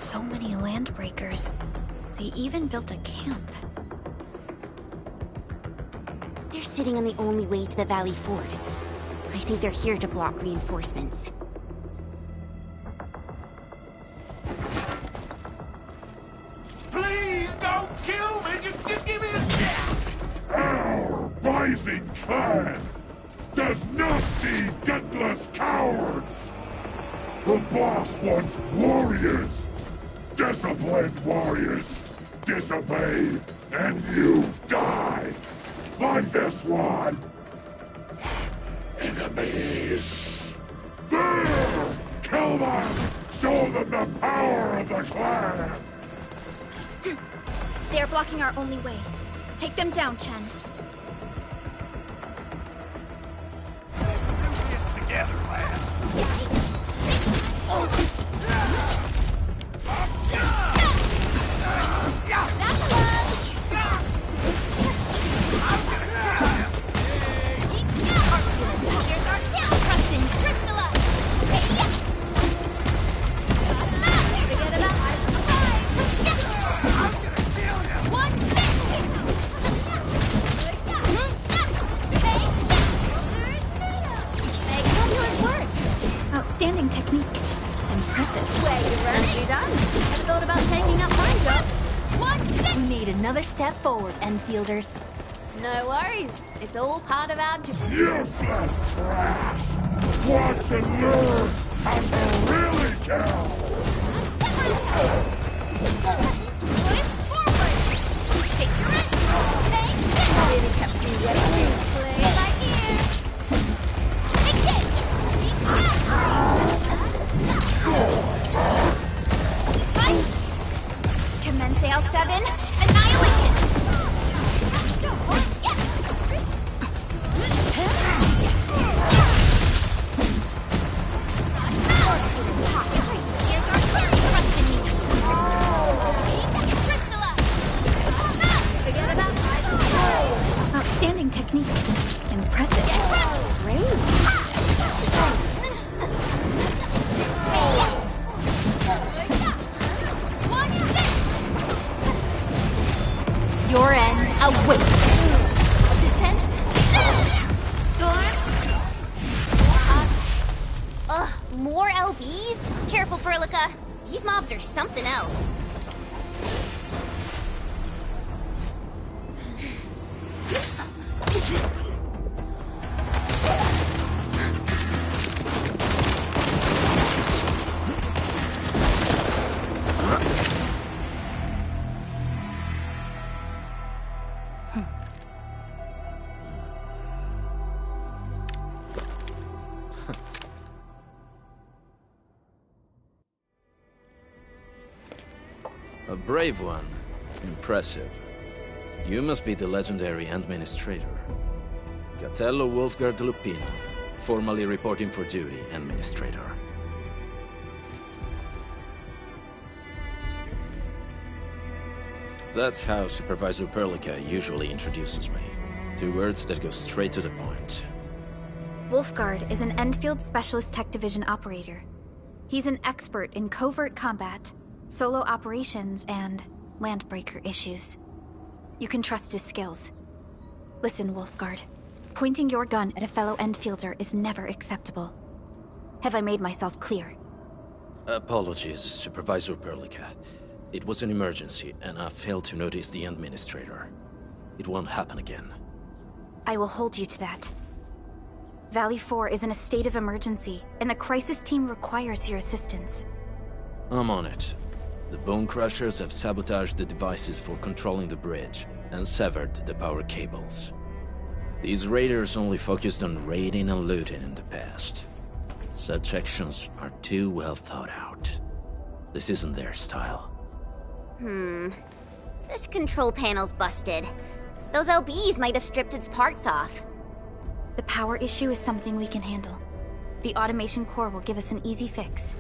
So many landbreakers. They even built a camp. They're sitting on the only way to the Valley Ford. I think they're here to block reinforcements. Please don't kill me! Just give me a chance! Our rising clan does not need gutless cowards! The boss wants warriors! Disciplined warriors! Disobey, and you die! Like this one! Enemies! There! Kill them! Show them the power of the clan! They are blocking our only way. Take them down, Chen. Do this together, Outstanding technique. Impressive. Well, you're nicely done. Never thought about taking up my job. We made another step forward, Enfielders. No worries. It's all part of our job. Useless trash! Watch and learn how to really kill! Really kept me waiting. Play by ear. Commence L7. Annihilation. Outstanding technique. Impressive. Your end awaits. Descent. Storm. Ugh, more LBs? Careful, Perlica. These mobs are something else. A brave one. Impressive. You must be the legendary Administrator. Gatello Wolfgard Lupino, formally reporting for duty, Administrator. That's how Supervisor Perlica usually introduces me. 2 words that go straight to the point. Wolfgard is an Endfield Specialist Tech Division operator. He's an expert in covert combat, solo operations, and landbreaker issues. You can trust his skills. Listen, Wolfgard. Pointing your gun at a fellow Endfielder is never acceptable. Have I made myself clear? Apologies, Supervisor Perlica. It was an emergency, and I failed to notice the Administrator. It won't happen again. I will hold you to that. Valley 4 is in a state of emergency, and the crisis team requires your assistance. I'm on it. The Bone Crushers have sabotaged the devices for controlling the bridge, and severed the power cables. These raiders only focused on raiding and looting in the past. Such actions are too well thought out. This isn't their style. This control panel's busted. Those LBs might have stripped its parts off. The power issue is something we can handle. The automation core will give us an easy fix.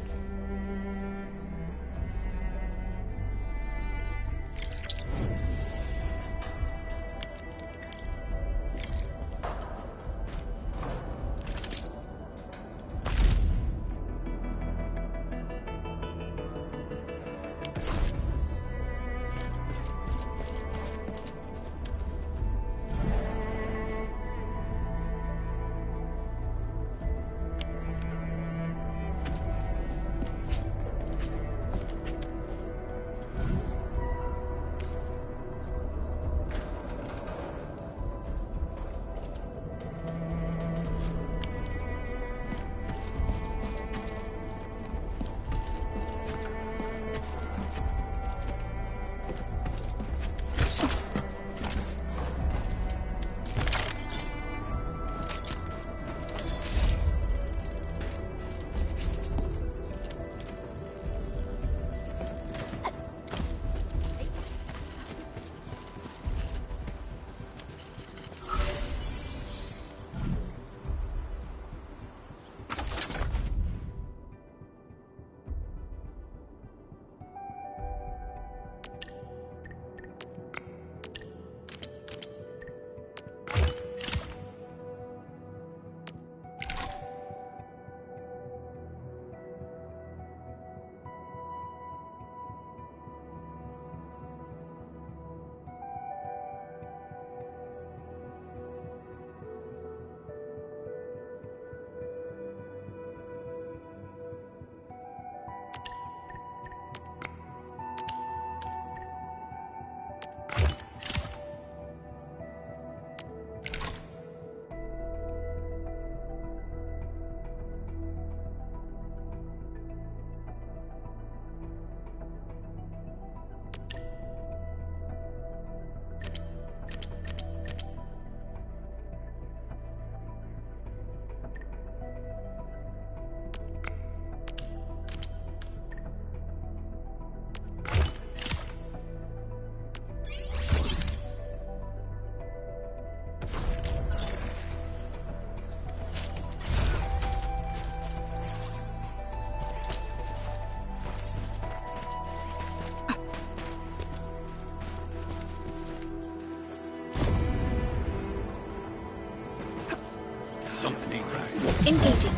dangerous. Engaging.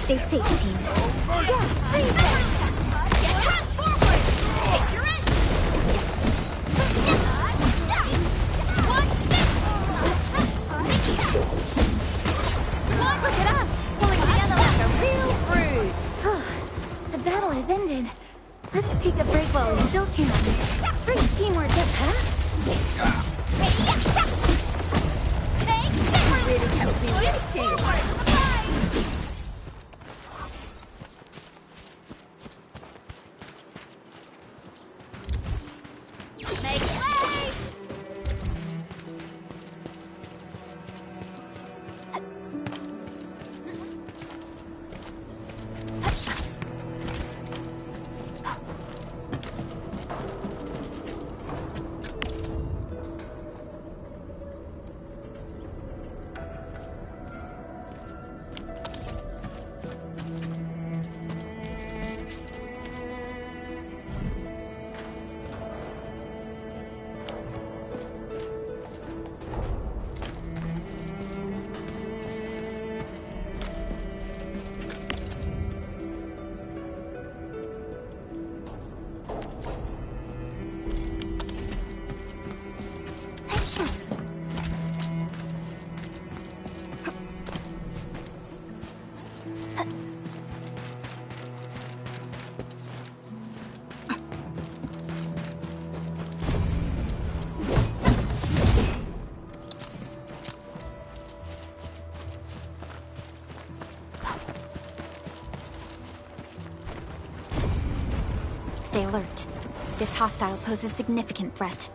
Stay safe, team. Get fast forward! Take your end! Look at us! Pulling together like a real brood! The battle has ended. Let's take a break while we still can. Great teamwork, huh? Really kept me waiting. Make way! Stay alert. This hostile poses significant threat.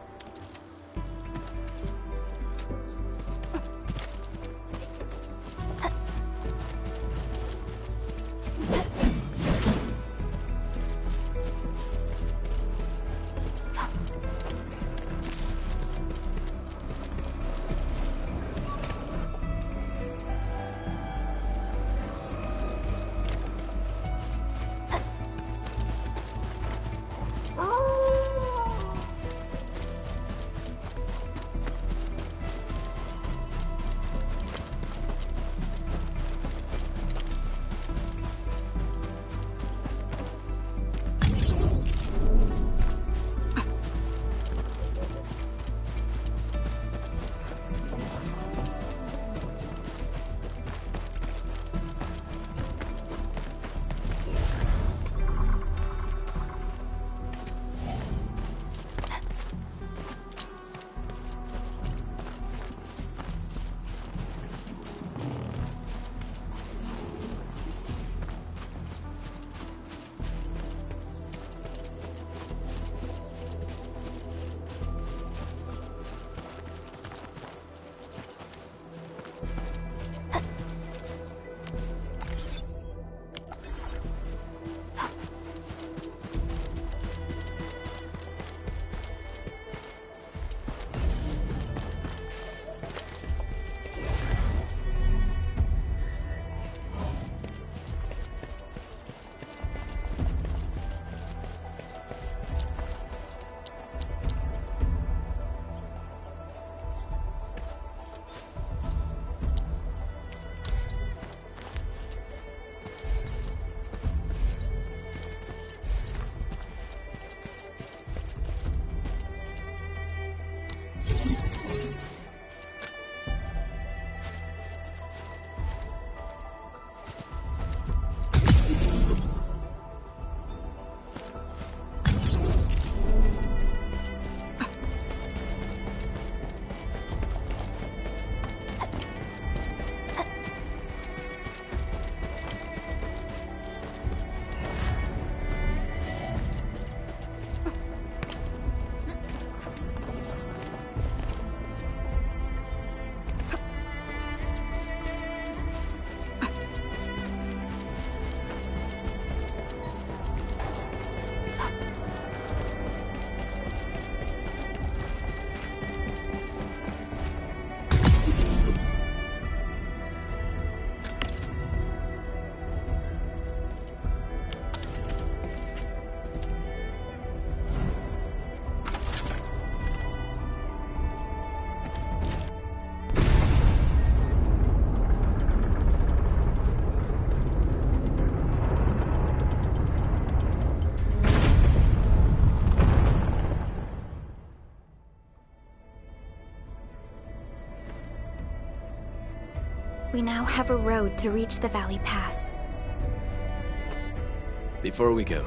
We now have a road to reach the Valley Pass. Before we go,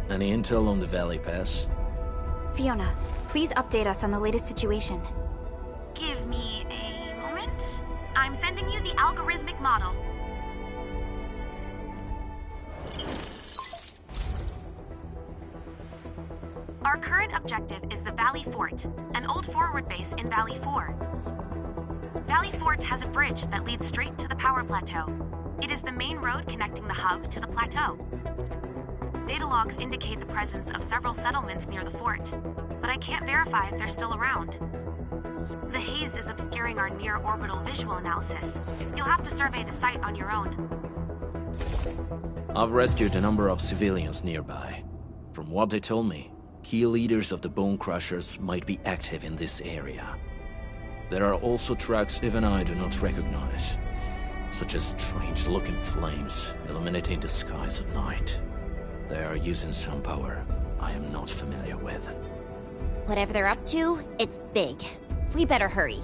any intel on the Valley Pass? Fiona, please update us on the latest situation. Give me a moment. I'm sending you the algorithmic model. Our current objective is the Valley Fort, an old forward base in Valley 4. Valley Fort has a bridge that leads straight to the power plateau. It is the main road connecting the hub to the plateau. Data logs indicate the presence of several settlements near the fort, but I can't verify if they're still around. The haze is obscuring our near-orbital visual analysis. You'll have to survey the site on your own. I've rescued a number of civilians nearby. From what they told me, key leaders of the Bone Crushers might be active in this area. There are also tracks even I do not recognize, such as strange-looking flames illuminating the skies at night. They are using some power I am not familiar with. Whatever they're up to, it's big. We better hurry.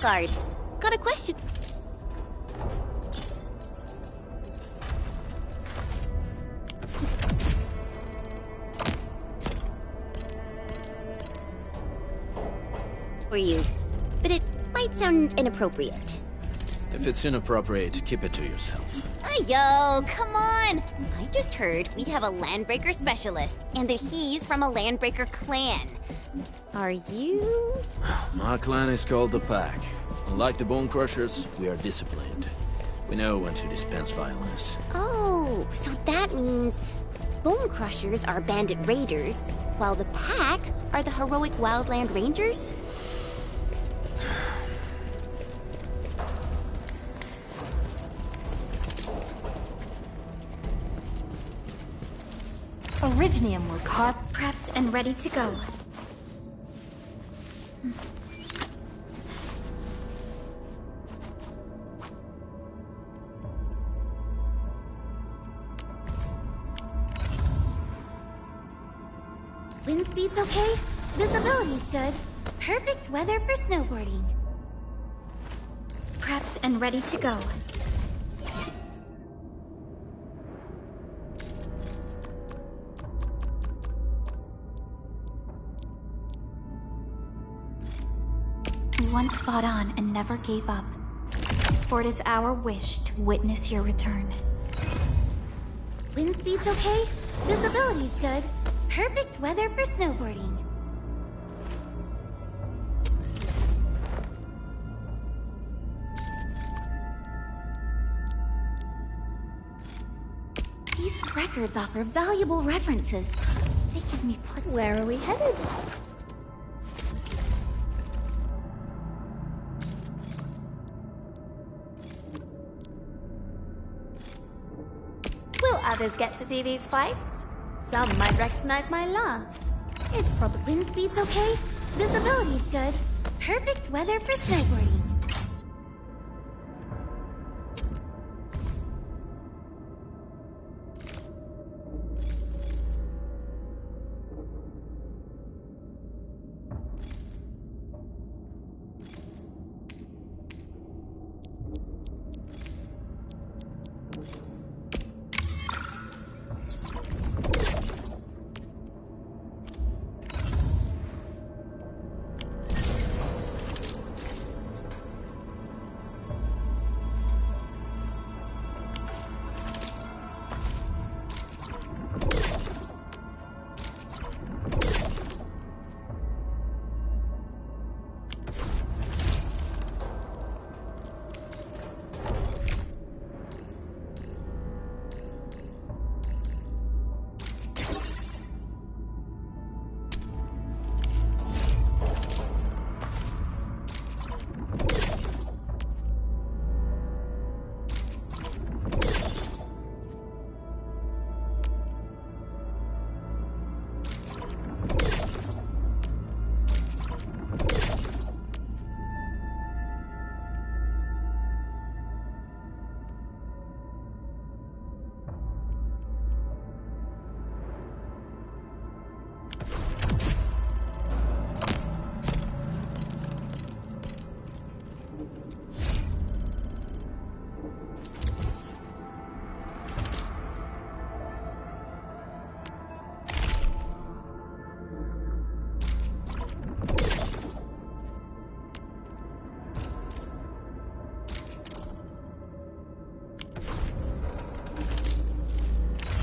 Guard. Got a question. For you, but it might sound inappropriate. If it's inappropriate, keep it to yourself. Yo, come on! I just heard we have a Landbreaker specialist, and that he's from a Landbreaker clan. Are you? My clan is called the Pack. Unlike the Bone Crushers, we are disciplined. We know when to dispense violence. Oh, so that means Bone Crushers are bandit raiders, while the Pack are the heroic Wildland Rangers? Originium will carve, prepped, and ready to go. Wind speed's okay, visibility's good. Perfect weather for snowboarding. Prepped and ready to go. We once fought on and never gave up. For it is our wish to witness your return. Wind speed's okay, visibility's good. Perfect weather for snowboarding. These records offer valuable references. They give me Where are we headed? Will others get to see these fights? Some might recognize my lance. It's probably wind speed's okay, visibility's good. Perfect weather for snowboarding.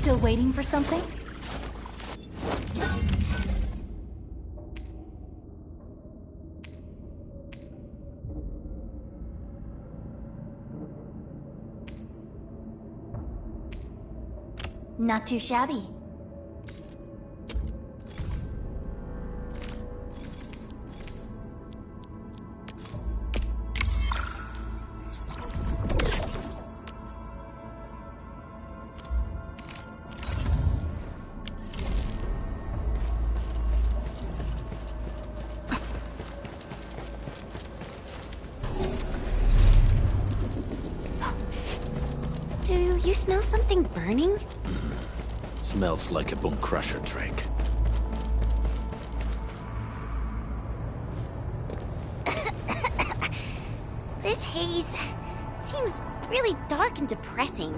Still waiting for something? Not too shabby. Do you smell something burning? Smells like a bone crusher trick. This haze seems really dark and depressing.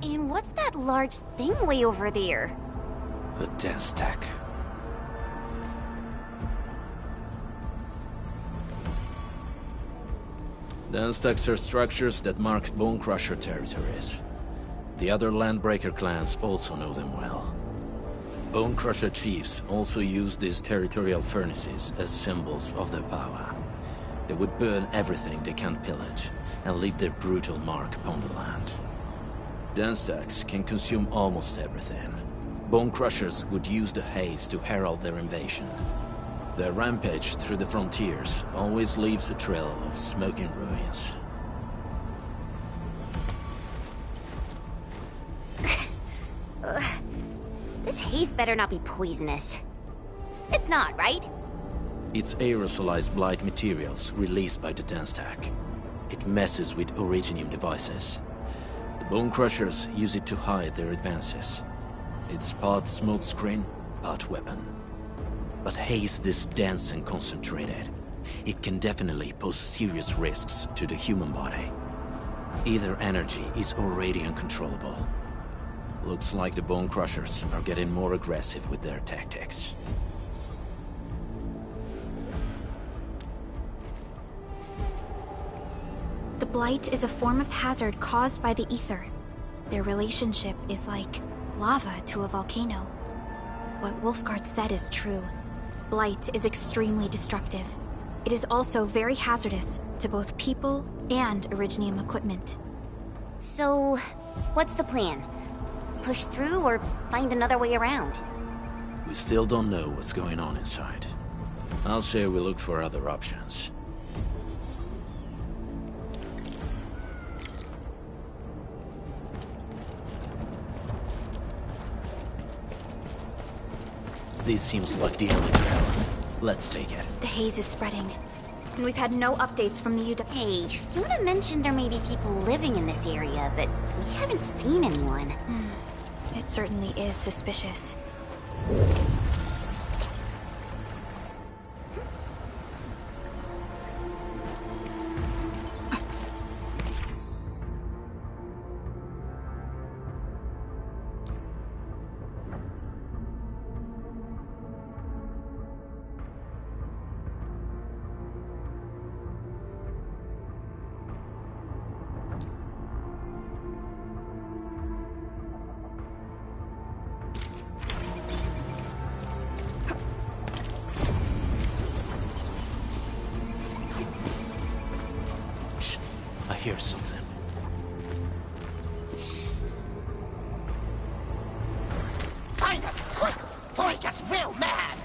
And what's that large thing way over there? A dense tech. Dense techs are structures that mark bone crusher territories. The other Landbreaker clans also know them well. Bone crusher chiefs also use these territorial furnaces as symbols of their power. They would burn everything they can't pillage, and leave their brutal mark upon the land. Dense techs can consume almost everything. Bone crushers would use the haze to herald their invasion. Their rampage through the frontiers always leaves a trail of smoking ruins. This haze better not be poisonous. It's not, right? It's aerosolized blight materials released by the dense tech. It messes with Originium devices. The bone crushers use it to hide their advances. It's part smokescreen, part weapon. But haze this dense and concentrated. It can definitely pose serious risks to the human body. Either energy is already uncontrollable. Looks like the bone crushers are getting more aggressive with their tactics. The blight is a form of hazard caused by the ether. Their relationship is like lava to a volcano. What Wolfguard said is true. Blight is extremely destructive. It is also very hazardous to both people and Originium equipment. So, what's the plan? Push through or find another way around? We still don't know what's going on inside. I'll say we look for other options. This seems like the only trail. Let's take it. The haze is spreading, and we've had no updates from the Hey, Fiona mentioned there may be people living in this area, but we haven't seen anyone. It certainly is suspicious. I hear something. Find him, quick, before he gets real mad!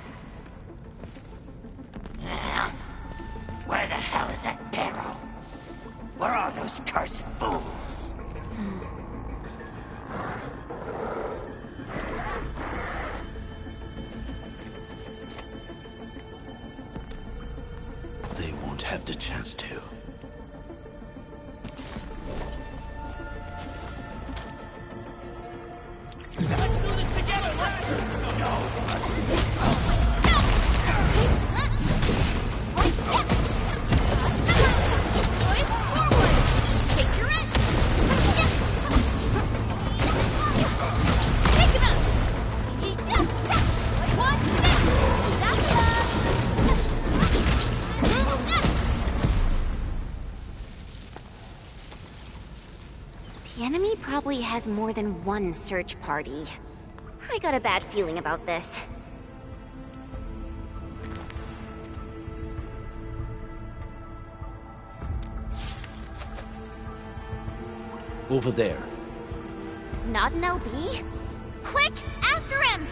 Where the hell is that barrel? Where are those cursed fools? They won't have the chance to. The enemy probably has more than one search party. I got a bad feeling about this. Over there. Not an LB? Quick, after him!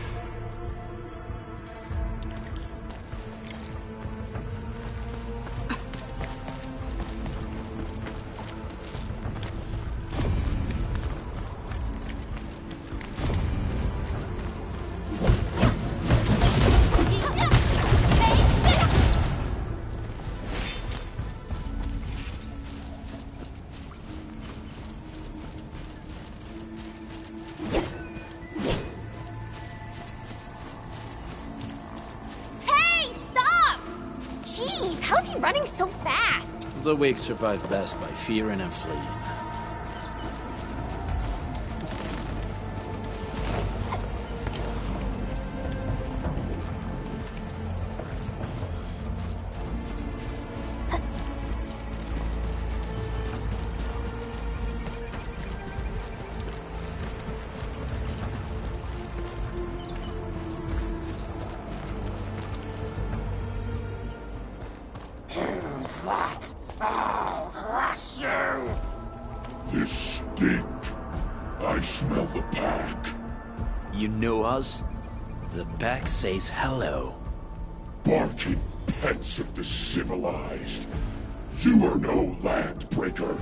The weak survive best by fearing and fleeing. This stink. I smell the pack. You know us? The pack says hello. Barking pets of the civilized. You are no landbreaker.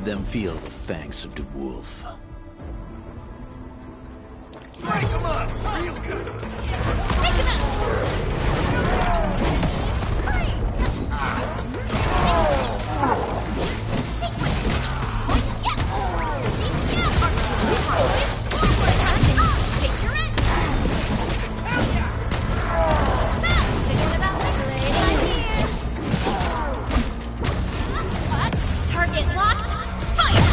Then feel the fangs of the wolf. Break him up real good. Target locked. Fire!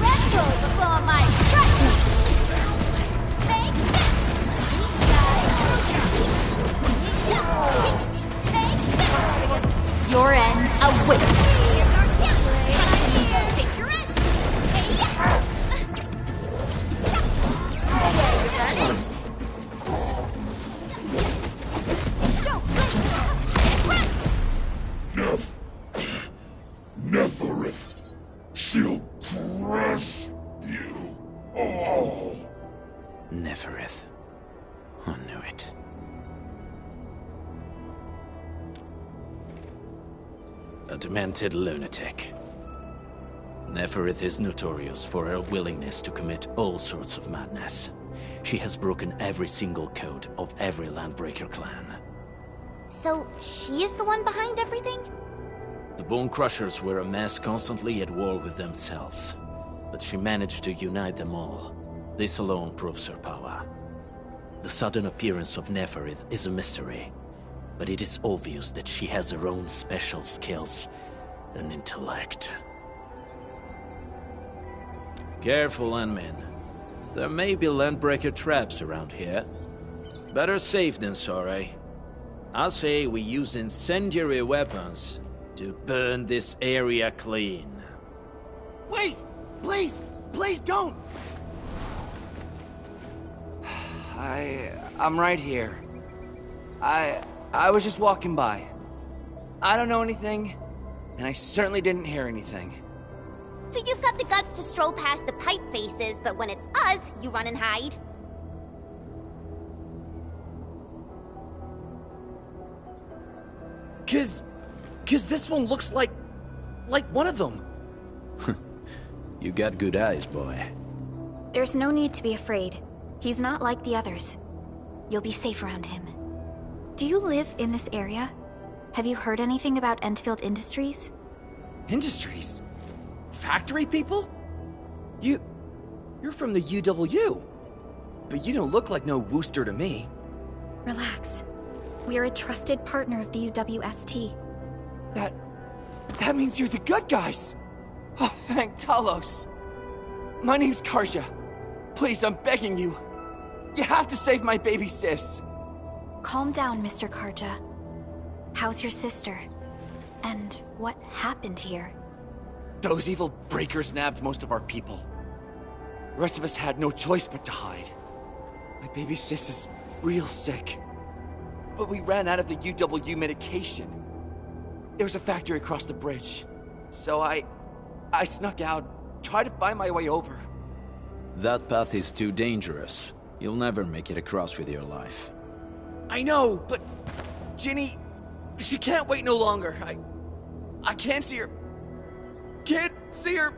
Let go before my strike! Take this! Take this! Your end awaits! Take your end! Neferith. She'll crush you all. Neferith. I knew it. A demented lunatic. Neferith is notorious for her willingness to commit all sorts of madness. She has broken every single code of every Landbreaker clan. So, she is the one behind everything? The Bone Crushers were a mess constantly at war with themselves. But she managed to unite them all. This alone proves her power. The sudden appearance of Neferith is a mystery. But it is obvious that she has her own special skills and intellect. Careful, Landmen. There may be Landbreaker traps around here. Better safe than sorry. I say we use incendiary weapons to burn this area clean. Wait! Please! Please don't! I'm right here. I was just walking by. I don't know anything, and I certainly didn't hear anything. So you've got the guts to stroll past the pipe faces, but when it's us, you run and hide? Cause this one looks like one of them. You got good eyes, boy. There's no need to be afraid. He's not like the others. You'll be safe around him. Do you live in this area? Have you heard anything about Endfield Industries? Industries? Factory people? You're from the UW. But you don't look like no Wooster to me. Relax. We're a trusted partner of the UWST. That means you're the good guys! Oh, thank Talos. My name's Karja. Please, I'm begging you. You have to save my baby sis. Calm down, Mr. Karja. How's your sister? And what happened here? Those evil breakers nabbed most of our people. The rest of us had no choice but to hide. My baby sis is real sick. But we ran out of the UW medication. There's a factory across the bridge. So I snuck out, tried to find my way over. That path is too dangerous. You'll never make it across with your life. I know, but Ginny, she can't wait no longer. I can't see her. Can't see her.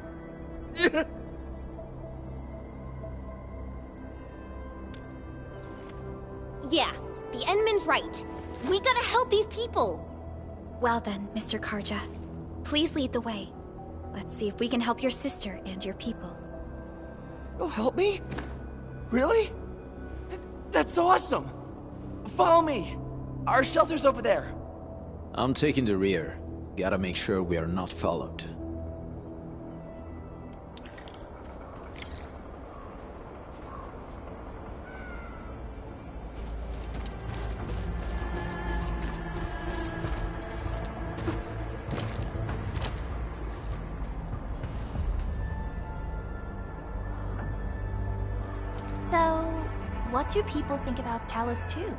Yeah, the Endman's right. We gotta help these people. Well then, Mr. Karja, please lead the way. Let's see if we can help your sister and your people. You'll help me? Really? That's awesome! Follow me! Our shelter's over there. I'm taking the rear. Gotta make sure we are not followed. So, what do people think about Talus 2?